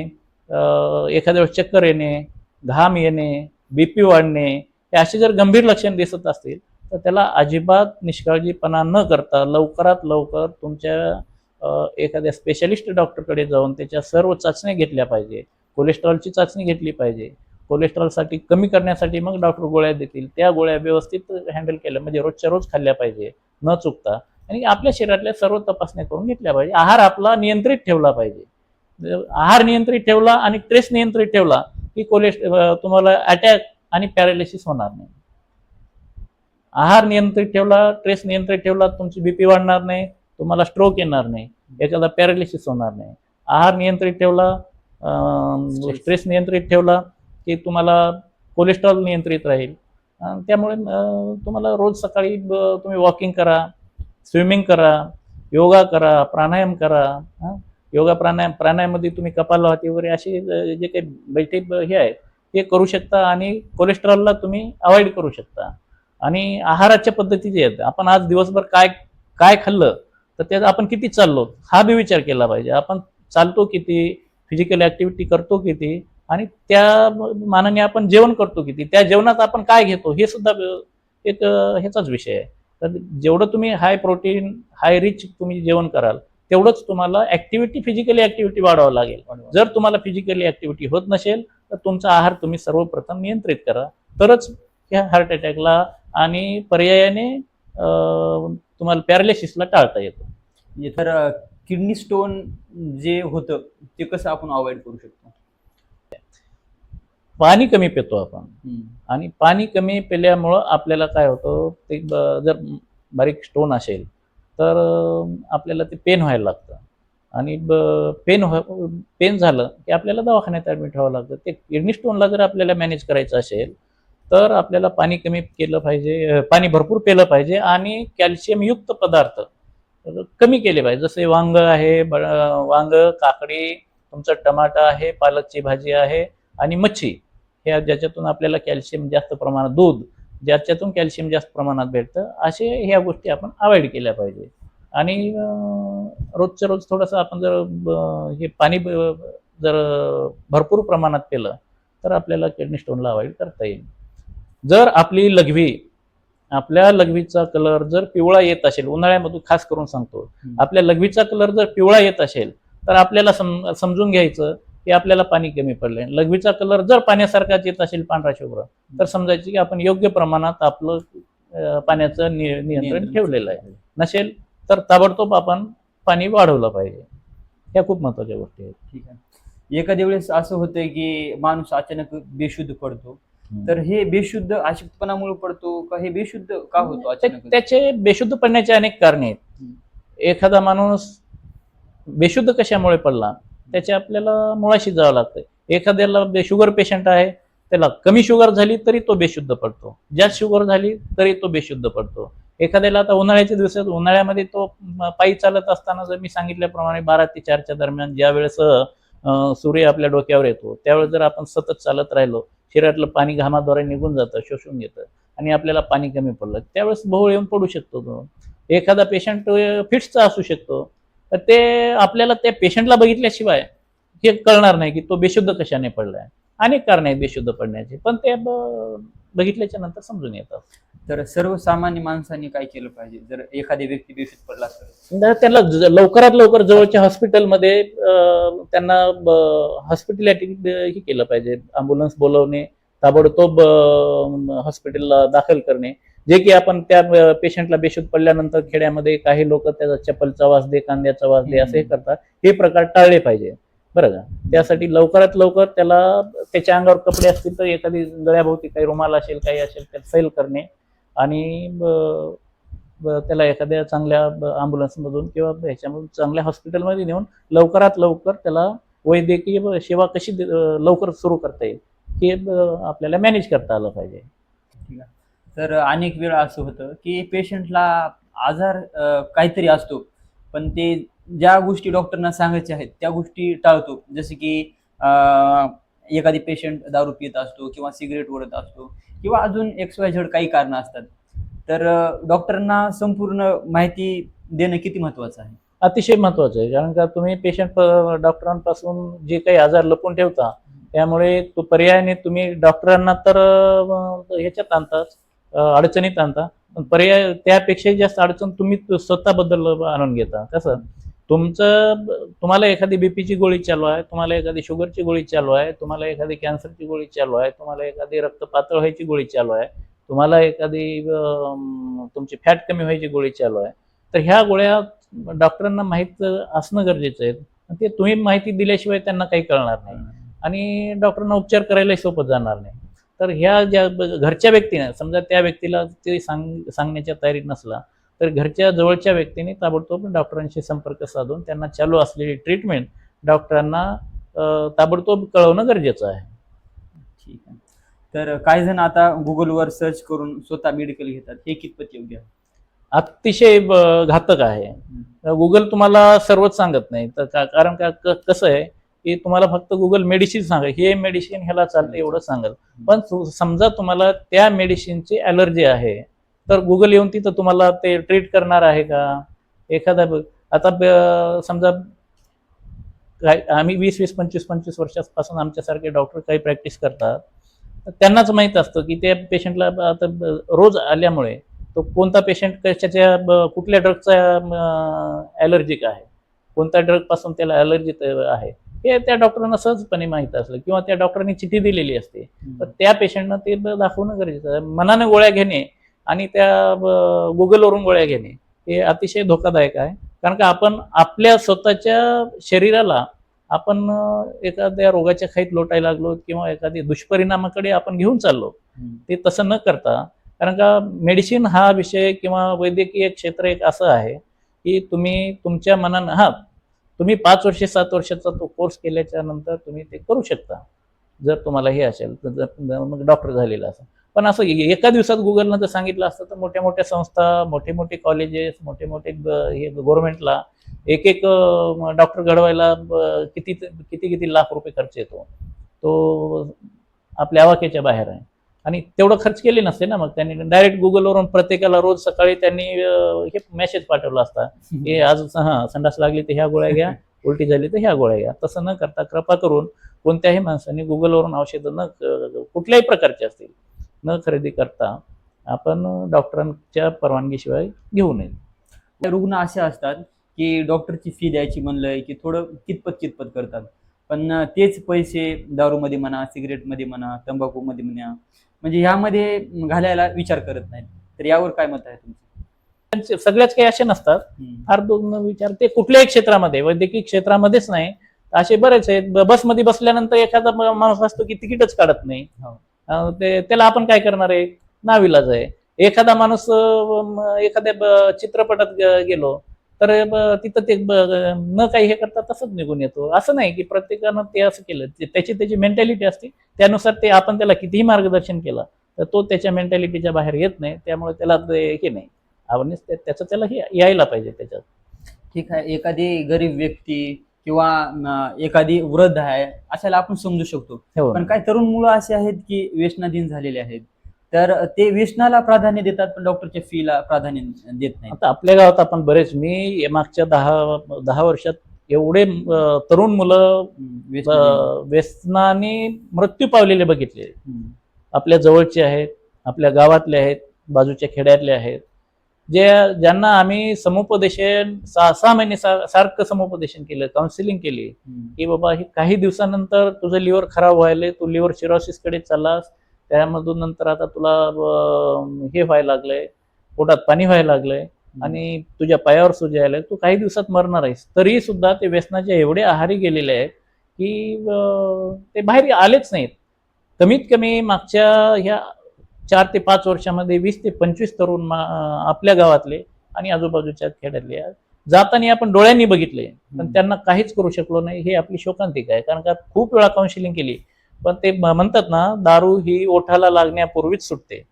एखाद्या वेळेस चक्कर येणे, घाम येणे, बीपी वाढणे, हे अशी जर गंभीर लक्षण दिसत असतील तर त्याला अजिबात निष्काळजीपणा न करता लवकरात लवकर तुमच्या एखाद्या स्पेशलिस्ट डॉक्टरकडे जाऊन त्याच्या सर्व चाचण्या घेतल्या पाहिजे. कोलेस्ट्रॉलची चाचणी घेतली पाहिजे. कोलेस्ट्रॉलसाठी कमी करण्यासाठी मग डॉक्टर गोळ्या देतील, त्या गोळ्या व्यवस्थित हँडल केल्या म्हणजे रोजच्या रोज खाल्ल्या पाहिजे न चुकता आणि आपल्या शरीरातल्या सर्व तपासण्या करून घेतल्या पाहिजे. आहार आपला नियंत्रित ठेवला पाहिजे. आहार नियंत्रित ठेवला आणि स्ट्रेस नियंत्रित ठेवला की तुम्हाला अटॅक आणि पॅरालिसिस होणार नाही. आहार नियंत्रित ठेवला, स्ट्रेस नियंत्रित ठेवला, तुमची बीपी वाढणार नाही, तुम्हाला स्ट्रोक येणार नाही, एखादा पॅरालिसिस होणार नाही. आहार नियंत्रित ठेवला, स्ट्रेस नियंत्रित ठेवला की तुम्हाला कोलेस्ट्रॉल नियंत्रित राहील. त्यामुळे तुम्हाला रोज सकाळी तुम्ही वॉकिंग करा, स्विमिंग करा, योगा करा, प्राणायाम करा. योगा प्राणायाममध्ये तुम्ही कपालभाती वगैरे असे जे काही बैठे हे आहेत ते करू शकता आणि कोलेस्ट्रॉलला तुम्ही अवॉइड करू शकता. आणि आहाराच्या पद्धती जे आहेत, आपण आज दिवसभर काय काय खाल्लं तर त्यात आपण किती चाललो हा बी विचार केला पाहिजे. आपण चालतो किती, फिजिकल ऍक्टिव्हिटी करतो किती आणि त्या मानाने आपण जेवण करतो किती, त्या जेवणात आपण काय घेतो हे सुद्धा एक ह्याचाच विषय आहे. तर जेवढं तुम्ही हाय प्रोटीन हाय रिच तुम्ही जेवण कराल तेवढंच तुम्हाला फिजिकली ऍक्टिव्हिटी वाढवावं लागेल. जर तुम्हाला फिजिकली ऍक्टिव्हिटी होत नसेल तर तुमचा आहार तुम्ही सर्वप्रथम नियंत्रित करा, तरच ह्या हार्ट अटॅकला आणि पर्यायाने तुम्हाला पॅरालिसिसला टाळता येतो. तर किडनी स्टोन जे होतं ते कसं आपण अवॉइड करू शकतो? पाणी कमी पितो आपण आणि पाणी कमी पिल्यामुळं आपल्याला काय होतं ते जर बारीक स्टोन असेल तर आपल्याला ते पेन व्हायला लागतं आणि पेन झालं की आपल्याला दवाखान्यात ॲडमिट व्हावं लागतं. ते किडनी स्टोनला जर आपल्याला मॅनेज करायचं असेल तर आपल्याला पाणी कमी केलं पाहिजे, पाणी भरपूर पिलं पाहिजे आणि कॅल्शियमयुक्त पदार्थ कमी केले पाहिजे. जसे वांग आहे, वांग, काकडी, तुमचं टमाटा आहे, पालकची भाजी आहे आणि मच्छी, ह्या ज्याच्यातून आपल्याला कॅल्शियम जास्त प्रमाणात, दूध ज्याच्यातून कॅल्शियम जास्त प्रमाणात भेटतं, असे ह्या गोष्टी आपण अवॉइड केल्या पाहिजे. आणि रोजच्या रोज थोडंसं आपण जर हे पाणी जर भरपूर प्रमाणात पिलं तर आपल्याला किडनी स्टोनला अवॉइड करता येईल. जर आपल्या लघवीचा कलर जर पिवळा येत असेल, उन्हाळ्यामधून खास करून सांगतो, आपल्या लघवीचा कलर जर पिवळा येत असेल तर आपल्याला समजून घ्यायचं की आपल्याला पाणी कमी पडलंय. लघवीचा कलर जर पाण्यासारखाच येत असेल पांढरा शुभ्र तर समजायचं की आपण योग्य प्रमाणात आपलं पाण्याचं नियंत्रण ठेवलेलं आहे. नसेल तर ताबडतोब आपण पाणी वाढवलं पाहिजे. ह्या खूप महत्वाच्या गोष्टी आहेत. ठीक आहे. एखाद्या वेळेस असं होतंय की माणूस अचानक बेशुद्ध पडतो, तर हे बेशुद्ध अशक्तपणामुळे पडतो का, हे बेशुद्ध का होतो अचानक? त्याचे बेशुद्ध पडण्याचे अनेक कारणे आहेत. एखादा माणूस बेशुद्ध कशामुळे पडला त्याचे आपल्याला मुळाशी जावं लागतं. एखाद्याला शुगर पेशंट आहे, त्याला कमी शुगर झाली तरी तो बेशुद्ध पडतो, जास्त शुगर झाली तरी तो बेशुद्ध पडतो. एखाद्याला आता उन्हाळ्याच्या दिवसात, उन्हाळ्यामध्ये तो पायी चालत असताना जर मी सांगितल्याप्रमाणे 12 ते 4च्या दरम्यान ज्या वेळेस सूर्य आपल्या डोक्यावर येतो त्यावेळेस जर आपण सतत चालत राहिलो, शरीरातलं पाणी घामाद्वारे निघून जातं, शोषून घेतं आणि आपल्याला पाणी कमी पडलं त्यावेळेस भोवळ येऊन पडू शकतो तो. एखादा पेशंट फिट्सचा असू शकतो, तर ते आपल्याला त्या पेशंटला बघितल्याशिवाय हे कळणार नाही की तो बेशुद्ध कशाने पडलाय. अनेक कारण आहेत बेशुद्ध पडण्याचे, पण ते बघितल्याच्या नंतर समजून येतात. तर सर्वसामान्य माणसांनी काय केलं पाहिजे जर एखादी व्यक्ती बेशुद्ध पडला असेल? त्याला लवकरात लवकर जवळच्या हॉस्पिटलमध्ये त्यांना हॉस्पिटॅलिटी हे केलं पाहिजे. अँब्युलन्स बोलवणे, ताबडतोब हॉस्पिटलला दाखल करणे. जे की आपण त्या पेशंटला बेशुद्ध पडल्यानंतर खेड्यामध्ये काही लोक त्याचा चप्पलचा वास दे, कांद्याचा वास दे असे करतात, हे प्रकार टाळले पाहिजे. बरं का? त्यासाठी लवकरात लवकर त्याला त्याच्या अंगावर कपडे असतील तर एखादी गळ्याभोवती काही रुमाल असेल, काही असेल, त्याला सैल करणे आणि त्याला एखाद्या चांगल्या अँब्युलन्समधून किंवा ह्याच्यामधून चांगल्या हॉस्पिटलमध्ये नेऊन लवकरात लवकर त्याला वैद्यकीय सेवा कशी लवकर सुरू करता येईल हे आपल्याला मॅनेज करता आलं पाहिजे. ठीक आहे. तर अनेक वेळा असं होतं की पेशंटला आजार काहीतरी असतो, पण ते ज्या गोष्टी डॉक्टरना सांगायच्या आहेत त्या गोष्टी टाळतो. जसे की एखादी पेशंट दारू पीत असतो किंवा सिगरेट ओढत असतो किंवा अजून XYZ काही कारणं असतात. तर डॉक्टरांना संपूर्ण माहिती देणं किती महत्त्वाचं आहे? अतिशय महत्वाचं आहे, कारण का तुम्ही पेशंट डॉक्टरांपासून जे काही आजार लपून ठेवता त्यामुळे तो पर्यायाने तुम्ही डॉक्टरांना तर ह्याच्यात आणताच, अडचणीत आणता, पण पर्याय त्यापेक्षाही जास्त अडचण तुम्ही स्वतःबद्दल आणून घेता. कसं तुम्हाला एखादी बीपीची गोळी चालू आहे, तुम्हाला एखादी शुगरची गोळी चालू आहे, तुम्हाला एखादी कॅन्सरची गोळी चालू आहे, तुम्हाला एखादी रक्त पातळ व्हायची गोळी चालू आहे, तुम्हाला एखादी तुमची फॅट कमी व्हायची गोळी चालू आहे. तर ह्या गोळ्या डॉक्टरांना माहीत असणं गरजेचं आहे. ते तुम्ही माहिती दिल्याशिवाय त्यांना काही कळणार नाही आणि डॉक्टरांना उपचार करायलाही सोपं जाणार नाही. तर ह्या ज्या घरच्या व्यक्तीने, समजा त्या व्यक्तीला ते सांगण्याच्या तयारीत नसला तर घरच्या जवळच्या व्यक्तीने ताबडतोब डॉक्टरांशी संपर्क साधून त्यांना चालू असलेली ट्रीटमेंट डॉक्टरांना ताबडतोब कळवणं गरजेचं आहे. ठीक आहे. तर काही जण आता गुगलवर सर्च करून स्वतः मेडिकल घेतात, हे कितपत योग्य आहे? अतिशय घातक आहे. गुगल तुम्हाला सर्वच सांगत नाही, तर कारण का कसं आहे की तुम्हाला फक्त गुगल मेडिसिन सांगेल, हे मेडिसिन ह्याला चालतं एवढं सांगेल. पण समजा तुम्हाला त्या मेडिसिनची ॲलर्जी आहे तर गुगल येऊन तिथं तुम्हाला ते ट्रीट करणार आहे का? एखादा आता समजा आम्ही 20-20, 25-25 वर्षापासून आमच्यासारखे डॉक्टर काही प्रॅक्टिस करतात, तर त्यांनाच माहीत असतं की त्या पेशंटला आता रोज आल्यामुळे तो कोणता पेशंट कशाच्या कुठल्या ड्रगचा ॲलर्जिक आहे, कोणत्या ड्रगपासून त्याला ॲलर्जी आहे, हे त्या डॉक्टरांना सहजपणे माहीत असलं किंवा त्या डॉक्टरांनी चिठी दिलेली असते. तर त्या पेशंटनं ते दाखवणं गरजेचं आहे. मनाने गोळ्या घेणे आणि त्या गुगलवरून गोळ्या घेणे हे अतिशय धोकादायक आहे. कारण का आपण आपल्या स्वतःच्या शरीराला आपण एखाद्या रोगाच्या खाईत लोटायला लागलो किंवा एखाद्या दुष्परिणामाकडे आपण घेऊन चाललो. ते तसं न करता, कारण का मेडिसिन हा विषय किंवा वैद्यकीय क्षेत्र एक असं आहे की तुम्ही तुमच्या मनानं तुम्ही 5 वर्षे 7 वर्षाचा तो कोर्स केल्याच्या नंतर तुम्ही ते करू शकता, जर तुम्हाला हे असेल तर मग डॉक्टर झालेला असेल. पण असं एका दिवसात गुगलनं जर सांगितलं असतं तर मोठ्या मोठ्या संस्था, मोठे मोठे कॉलेजेस, मोठे मोठे हे गव्हर्नमेंटला एक डॉक्टर घडवायला किती किती किती लाख रुपये खर्च येतो, तो आपल्या आवाक्याच्या बाहेर आहे. आणि तेवढं खर्च केले नसते ना, मग त्यांनी डायरेक्ट गुगलवरून प्रत्येकाला रोज सकाळी त्यांनी हे मेसेज पाठवला असता की आज संडास लागली तर ह्या गोळ्या घ्या, उलटी झाली तर ह्या गोळ्या घ्या. तसं न करता कृपा करून कोणत्याही माणसाने गुगलवरून औषधं कुठल्याही प्रकारचे असतील न खरेदी करता आपण डॉक्टरांच्या परवानगीशिवाय घेऊ नये. रुग्ण असे असतात की डॉक्टरची फी द्यायची म्हणलंय की थोडं कितपत कितपत करतात, पण तेच पैसे दारूमध्ये म्हणा, सिगरेटमध्ये म्हणा, तंबाखूमध्ये म्हणा, म्हणजे ह्यामध्ये घालायला विचार करत नाहीत. तर यावर काय मत आहे तुमचं? सगळ्याच काही असे नसतात. फार दोन विचार ते कुठल्याही क्षेत्रामध्ये, वैद्यकीय क्षेत्रामध्येच नाही, असे बरेच आहेत. बसमध्ये बसल्यानंतर एखादा माणूस असतो की तिकीटच काढत नाही. त्याला आपण काय करणार आहे? नाविलाज आहे. एखादा माणूस एखाद्या चित्रपटात गेलो तर तिथं ते न काही हे करता तसंच निघून येतो. असं नाही की प्रत्येकानं ते असं केलं. त्याची मेंटॅलिटी असते, त्यानुसार ते आपण त्याला कितीही मार्गदर्शन केलं तर तो त्याच्या मेंटॅलिटीच्या बाहेर येत नाही. त्यामुळे त्याला हे नाही, त्याचं त्याला हे यायला पाहिजे त्याच्यात. ठीक आहे. एखादी गरीब व्यक्ती किंवा एखादी वृद्ध आहे अशाला आपण समजू शकतो. पण काही तरुण मुलं असे आहेत की व्यसनाधीन झालेले आहेत, तर ते व्यसनाला प्राधान्य देतात पण डॉक्टरच्या फीला प्राधान्य देत नाही. आता आपल्या गावात आपण बरेच, मी मागच्या 10 वर्षात एवढे तरुण मुलं व्यसनाने मृत्यू पावलेले बघितले. आपल्या जवळचे आहेत, आपल्या गावातले आहेत, बाजूच्या खेड्यातले आहेत, ज्यांना आम्ही समुपदेशन 6 महिने सारखं समुपदेशन केलं, काउन्सिलिंग केली की बाबा हे काही दिवसानंतर तुझं लिव्हर खराब व्हायला, तू लिव्हर सिरोसिस कडे चाललास, त्यामधून नंतर आता तुला हे व्हायला लागलंय, पोटात पाणी व्हायला लागलंय आणि तुझ्या पायावर सूज यायला, तू काही दिवसात मरणार आहेस. तरी सुद्धा ते व्यसनाच्या एवढे आहारी गेलेले आहेत की ते बाहेर आलेच नाहीत. कमीत कमी मागच्या ह्या 4 ते 5 वर्षामध्ये 20 ते 25 तरुण आपल्या गावातले आणि आजूबाजूच्या खेड्यातले जाताना आपण डोळ्यांनी बघितले पण त्यांना काहीच करू शकलो नाही, हे आपली शोकांतिका आहे. कारण का खूप वेळा काउन्सिलिंग केली पण ते म्हणतात ना, दारू ही ओठाला लागण्यापूर्वीच सुटते.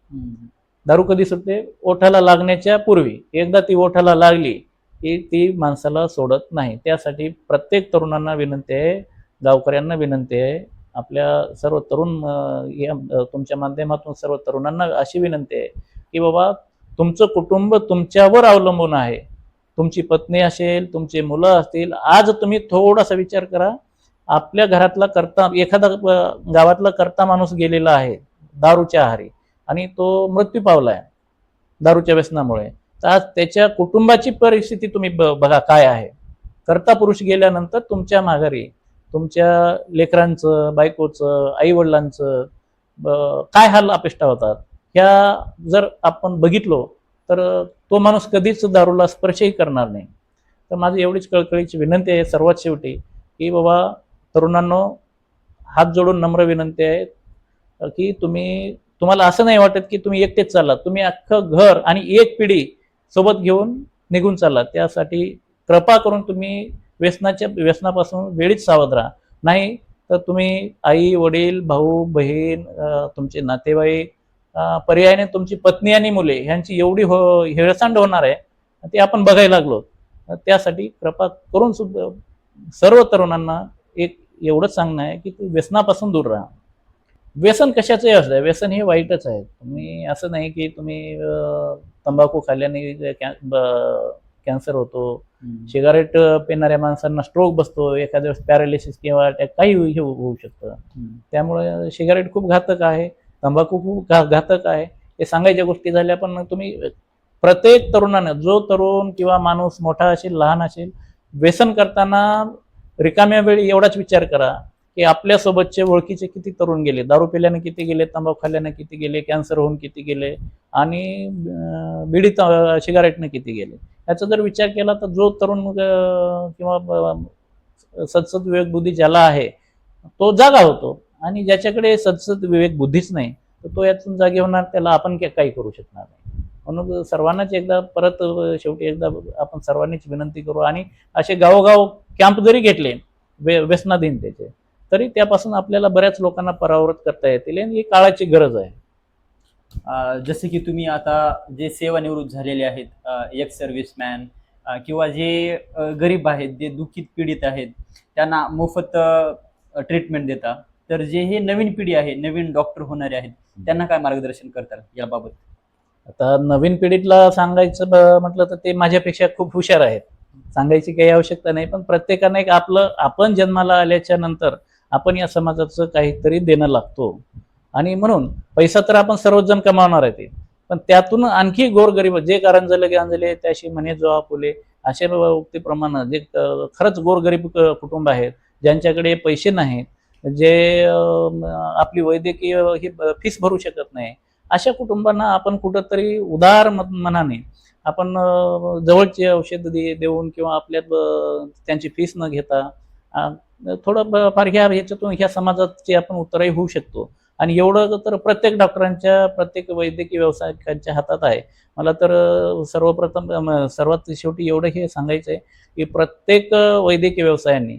दारू कधी सुटते? ओठाला लागण्याच्या पूर्वी. एकदा ती ओठाला लागली की ती माणसाला सोडत नाही. त्यासाठी प्रत्येक तरुणांना विनंती आहे, गावकऱ्यांना विनंती आहे, आपल्या सर्व तरुण तुमच्या माध्यमातून सर्व तरुणांना अशी विनंती आहे की बाबा, तुमचं कुटुंब तुमच्यावर अवलंबून आहे. तुमची पत्नी असेल, तुमची मुलं असतील. आज तुम्ही थोडासा विचार करा, आपल्या घरातला करता एखादा गावातला करता माणूस गेलेला आहे दारूच्या आहारी आणि तो मृत्यू पावलाय दारूच्या व्यसनामुळे. तर आज त्याच्या कुटुंबाची परिस्थिती तुम्ही बघा काय आहे. करता पुरुष गेल्यानंतर तुमच्या माघारी तुमच्या लेकरांचं, बायकोचं, आई वडिलांचं काय हाल अपेष्टा होतात, ह्या जर आपण बघितलो तर तो माणूस कधीच दारूला स्पर्शही करणार नाही. तर माझी एवढीच कळकळीची विनंती आहे सर्वात शेवटी की बाबा तरुणांनो, हात जोडून नम्र विनंती आहे की तुम्हाला असं नाही वाटत की तुम्ही एकटेच चाललात, तुम्ही अख्खं घर आणि एक पिढी सोबत घेऊन निघून चाललात. त्यासाठी कृपा करून तुम्ही व्यसनापासून वेळीच सावध राहा. नाही तर तुम्ही आई वडील भाऊ बहीण तुमचे नातेवाईक पर्यायाने तुमची पत्नी आणि मुले ह्यांची एवढी हेळसांड होणार आहे ते आपण बघायला लागलो. त्यासाठी कृपा करून सुद्धा सर्व तरुणांना एक एवढंच सांगणं आहे की व्यसनापासून दूर राहा. व्यसन कशाचंही असतं, व्यसन हे वाईटच आहे. तुम्ही असं नाही की तुम्ही तंबाखू खाल्ल्याने कॅन्सर होतो, सिगारेट पिणाऱ्या माणसांना स्ट्रोक बसतो, एखाद्या वेळेस पॅरालिसिस किंवा अटॅक काही होऊ शकतं. त्यामुळे सिगारेट खूप घातक आहे, तंबाखू खूप घातक आहे. हे सांगायच्या गोष्टी झाल्या. पण तुम्ही प्रत्येक तरुणानं, जो तरुण किंवा माणूस मोठा असेल लहान असेल, व्यसन करताना रिकाम्या वेळी एवढाच विचार करा की आपल्यासोबतचे ओळखीचे किती तरुण गेले, दारू पिल्याने किती गेले, तंबाखू खाल्ल्याने किती गेले, कॅन्सर होऊन किती गेले आणि बिडी सिगारेटने किती गेले. याचा जर विचार केला तर जो तरुण किंवा सदसद विवेक बुद्धी ज्याला आहे तो जागा होतो आणि ज्याच्याकडे सदसद विवेक बुद्धीच नाही तर तो यातून जागे होणार, त्याला आपण काही करू शकणार नाही. म्हणून सर्वांनाच एकदा परत शेवटी एकदा आपण सर्वांनीच विनंती करू आणि असे गावोगाव कॅम्प जरी घेतले व्यसनाधीनतेचे तरी त्यापासून आपल्याला बऱ्याच लोकांना परावृत करता येतील आणि ही काळाची गरज आहे. जसे की तुम्ही आता जे सेवानिवृत्त झालेले आहेत, एक्स सर्व्हिसमॅन किंवा जे गरीब आहेत, जे दुःखित पीडित आहेत, त्यांना मोफत ट्रीटमेंट देता, तर जे हे नवीन पिढी आहे, नवीन डॉक्टर होणारे आहेत, त्यांना काय मार्गदर्शन करतात याबाबत? आता नवीन पिढीला सांगायचं म्हटलं तर ते माझ्यापेक्षा खूप हुशार आहेत, सांगायची काही आवश्यकता नाही. पण प्रत्येकाने एक आपण जन्माला आल्याच्या नंतर आपण या समाजाचं काहीतरी देणं लागतो आणि म्हणून पैसा तर आपण सर्वच जण कमावणार आहे ते, पण त्यातून आणखी गोरगरीब जे कारंजले गांजले त्याशी म्हणे जो आपुले असे उक्तीप्रमाणे जे खरंच गोरगरीब कुटुंब आहेत, ज्यांच्याकडे पैसे नाहीत, जे आपली वैद्यकीय ही फीस भरू शकत नाही, अशा कुटुंबांना आपण कुठंतरी उदार मनाने आपण जवळची औषध देऊन किंवा आपल्या त्यांची फीस न घेता थोडं फार ह्याच्यातून ह्या समाजाची आपण उत्तरही होऊ शकतो. आणि एवढं तर प्रत्येक डॉक्टरांच्या, प्रत्येक वैद्यकीय व्यावसायिकांच्या हातात आहे. मला तर सर्वात शेवटी एवढं हे सांगायचं आहे की प्रत्येक वैद्यकीय व्यवसायांनी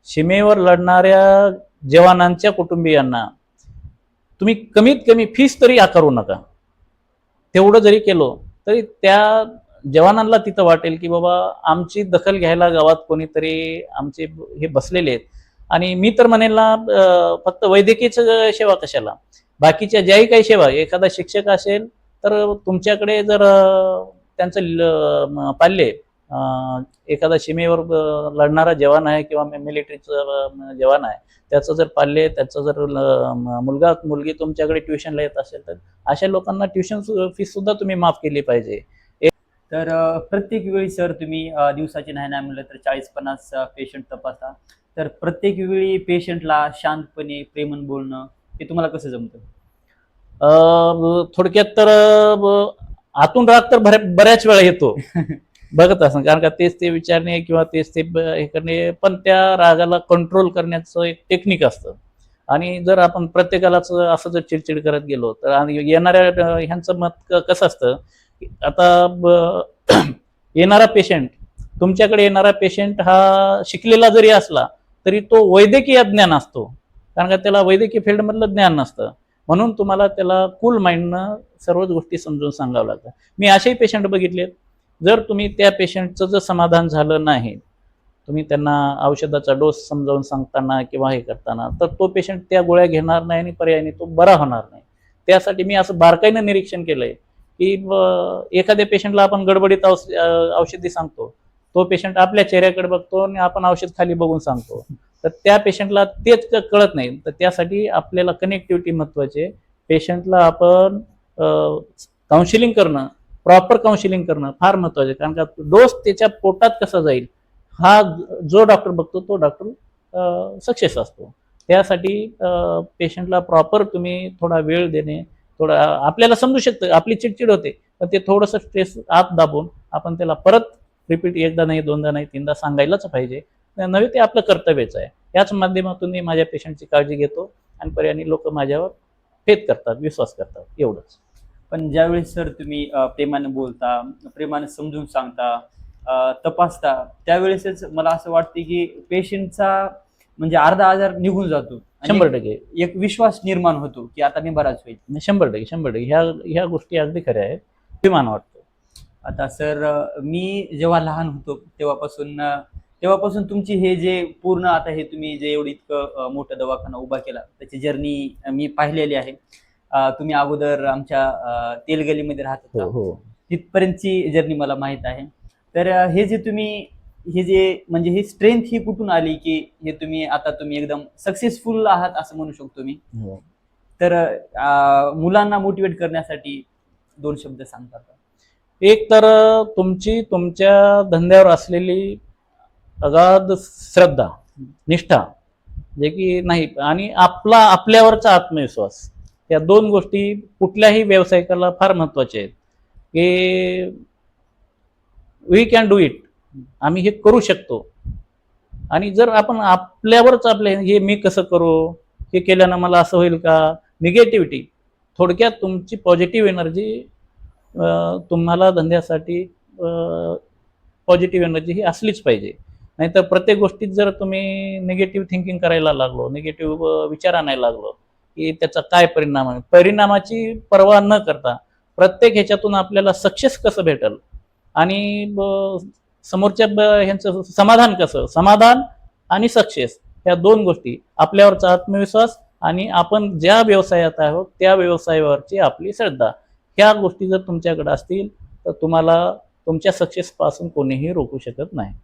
सीमेवर लढणाऱ्या जवानांच्या कुटुंबियांना तुम्ही कमीत कमी फीस तरी आकारू नका. तेवढं जरी केलं तरी त्या जवानांना तिथं वाटेल की बाबा आमची दखल घ्यायला गावात कोणीतरी आमचे हे बसलेले आहेत. आणि मी तर म्हणेल ना, फक्त वैद्यकीय सेवा कशाला, बाकीच्या ज्याही काही सेवा, एखादा शिक्षक असेल तर तुमच्याकडे जर त्यांचं पाल्य एखादा सीमेवर लढणारा जवान आहे किंवा मिलिटरीचा जवान आहे, त्याचं जर पाल्य, त्याचं जर मुलगा मुलगी तुमच्याकडे ट्युशनला येत असेल तर अशा लोकांना ट्युशन फीस सुद्धा तुम्ही माफ केली पाहिजे. तर प्रत्येक वेळी सर तुम्ही दिवसाची नाही म्हणलं तर 40-50 पेशंट तपासता, तर प्रत्येक वेळी पेशंटला शांतपणे प्रेमन बोलणं हे तुम्हाला कसं जमतं? थोडक्यात तर आतून राग तर बऱ्याच वेळा येतो बघत असं, कारण का तेच ते विचारणे किंवा तेच ते हे करणे, पण त्या रागाला कंट्रोल करण्याचं एक टेक्निक असतं. आणि जर आपण प्रत्येकालाच असं जर चिडचिड करत गेलो तर येणाऱ्या ह्यांचं मत कसं असतं, आता येणारा पेशंट तुमच्याकडे येणारा पेशंट हा शिकलेला जरी असला तरी तो वैद्यकीय ज्ञान असतो, कारण का त्याला वैद्यकीय फील्डमधलं ज्ञान नसतं. म्हणून तुम्हाला त्याला कूल माइंडनं सर्वच गोष्टी समजून सांगावं लागतं. मी असेही पेशंट बघितले, जर तुम्ही त्या पेशंटचं जर समाधान झालं नाही, तुम्ही त्यांना औषधाचा डोस समजावून सांगताना किंवा हे करताना, तर तो पेशंट त्या गोळ्या घेणार नाही आणि पर्यायाने तो बरा होणार नाही. त्यासाठी मी असं बारकाईनं निरीक्षण केलंय की एखाद्या पेशंटला आपण गडबडीत औषधी सांगतो, तो पेशंट आपल्या चेहऱ्याकडे बघतो आणि आपण औषध खाली बघून सांगतो, तर त्या पेशंटला तेच कळत नाही. तर त्यासाठी आपल्याला कनेक्टिव्हिटी महत्वाची आहे. पेशंटला आपण काउन्सिलिंग करणं, प्रॉपर काउन्सिलिंग करणं फार महत्वाचं आहे, कारण का डोस त्याच्या पोटात कसा जाईल हा जो डॉक्टर बघतो तो डॉक्टर सक्सेस असतो. त्यासाठी पेशंटला प्रॉपर तुम्ही थोडा वेळ देणे, थोडा आपल्याला समजू शकतं आपली चिडचिड होते, पण ते थोडंसं स्ट्रेस आत दाबून आपण त्याला परत रिपीट एकदा नाही, दोनदा नाही, तीनदा सांगायलाच पाहिजे. नव्हे ते आपलं कर्तव्यच आहे. याच माध्यमातून मी माझ्या पेशंटची काळजी घेतो आणि पर्यायाने लोक माझ्यावर फेथ करतात, विश्वास करतात, एवढंच. पण ज्यावेळेस सर तुम्ही प्रेमाने बोलता, प्रेमाने समजून सांगता, तपासता, त्यावेळेसच मला असं वाटते की पेशंटचा म्हणजे अर्धा आजार निघून जातो आणि 100% एक विश्वास निर्माण होतो की आता मी बराच होईल. 100% ह्या गोष्टी अगदी खऱ्या आहेत. अभिमान वाटतो. आता सर मी जेव्हा लहान होतो तेव्हापासून तुमची हे जे पूर्ण आता हे तुम्ही जे एवढं इतकं मोठं दवाखाना उभा केला त्याची जर्नी मी पाहिलेली आहे. तुम्ही अगोदर आमच्या तेलगलीमध्ये राहत हो होता, हो तिथपर्यंतची जर्नी मला माहीत आहे. तर हे जे तुम्ही हे जे म्हणजे ही स्ट्रेंथ ही कुठून आली की हे तुम्ही आता तुम्ही एकदम सक्सेसफुल आहात असं म्हणू शकतो मी. हो. तर मुलांना मोटिवेट करण्यासाठी 2 शब्द सांगता का? एक तर तुमच्या धंद्यावर असलेली अगाध श्रद्धा, निष्ठा, जे की नाही, आणि आपल्यावरचा आत्मविश्वास, या 2 गोष्टी कुठल्याही व्यावसायिकाला फार महत्वाच्या आहेत. की वी कॅन डू इट, आम्ही हे करू शकतो. आणि जर आपण आपल्यावरच हे मी कसं करू, हे केल्यानं मला असं होईल का, निगेटिव्हिटी, थोडक्यात तुमची पॉझिटिव्ह एनर्जी तुम्हाला धंद्यासाठी पॉझिटिव्ह एनर्जी ही असलीच पाहिजे. नाहीतर प्रत्येक गोष्टीत जर तुम्ही निगेटिव्ह थिंकिंग करायला लागलो, निगेटिव्ह विचार आणायला लागलो की त्याचा काय परिणाम आहे, परिणामाची पर्वा न करता प्रत्येक ह्याच्यातून आपल्याला सक्सेस कसं भेटल आणि समोरच्या ह्यांचं समाधान कसं, समाधान आणि सक्सेस, ह्या 2 गोष्टी, आपल्यावरचा आत्मविश्वास आणि आपण ज्या व्यवसायात आहोत त्या व्यवसायावरची आपली श्रद्धा, ह्या गोष्टी जर तुमच्याकडे असतील तर तुम्हाला तुमच्या सक्सेस पासून कोणीही रोखू शकत नाही.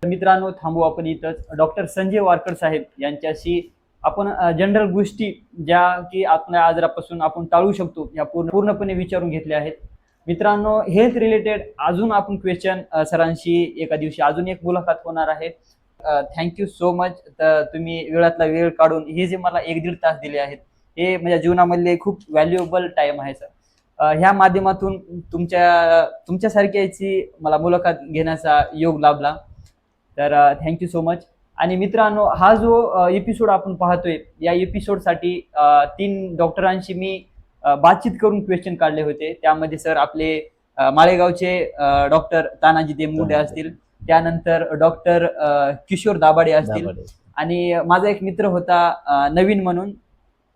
मित्रांनो, थांबू आपण इथंच. डॉक्टर संजय वारकर साहेब यांच्याशी आपण जनरल गोष्टी ज्या की आपल्या आजारापासून आपण टाळू शकतो या पूर्णपणे विचारून घेतल्या आहेत. मित्रांनो, हेल्थ रिलेटेड अजून आपण क्वेश्चन सरांशी एका दिवशी अजून एक मुलाखत होणार आहे. Thank you so much. तुम्ही वेळातला वेळ काढून हे जे मला 1-1.5 तास दिले आहेत हे माझ्या जीवनामधले खूप व्हॅल्युएबल टाइम आहे सर. ह्या माध्यमातून तुमच्यासारख्याची मला मुलाखत घेण्याचा योग लाभला. तर थँक्यू सो मच. आणि मित्रांनो, हा जो एपिसोड आपण पाहतोय या एपिसोडसाठी 3 डॉक्टरांशी मी बातचीत करून क्वेश्चन काढले होते. त्यामध्ये सर आपले माळेगावचे डॉक्टर तानाजी देमगुंडे असतील, त्यानंतर डॉक्टर किशोर दाभाडे असतील, आणि माझा एक मित्र होता नवीन म्हणून,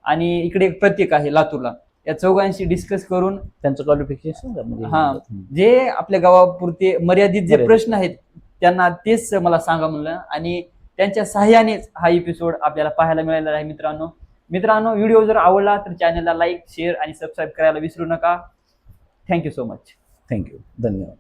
आणि इकडे एक प्रतीक आहे लातूरला. या चौघांशी डिस्कस करून त्यांचं क्वालिफिकेशन हा जे आपल्या गावापुरते मर्यादित जे प्रश्न आहेत त्यांना तेच मला सांगा म्हणलं, आणि त्यांच्या सहाय्यानेच हा एपिसोड आपल्याला पाहायला मिळालेला आहे. मित्रांनो, व्हिडिओ जर आवडला तर चॅनलला लाईक, शेअर आणि सबस्क्राईब करायला विसरू नका. Thank you so much. थँक्यू, धन्यवाद.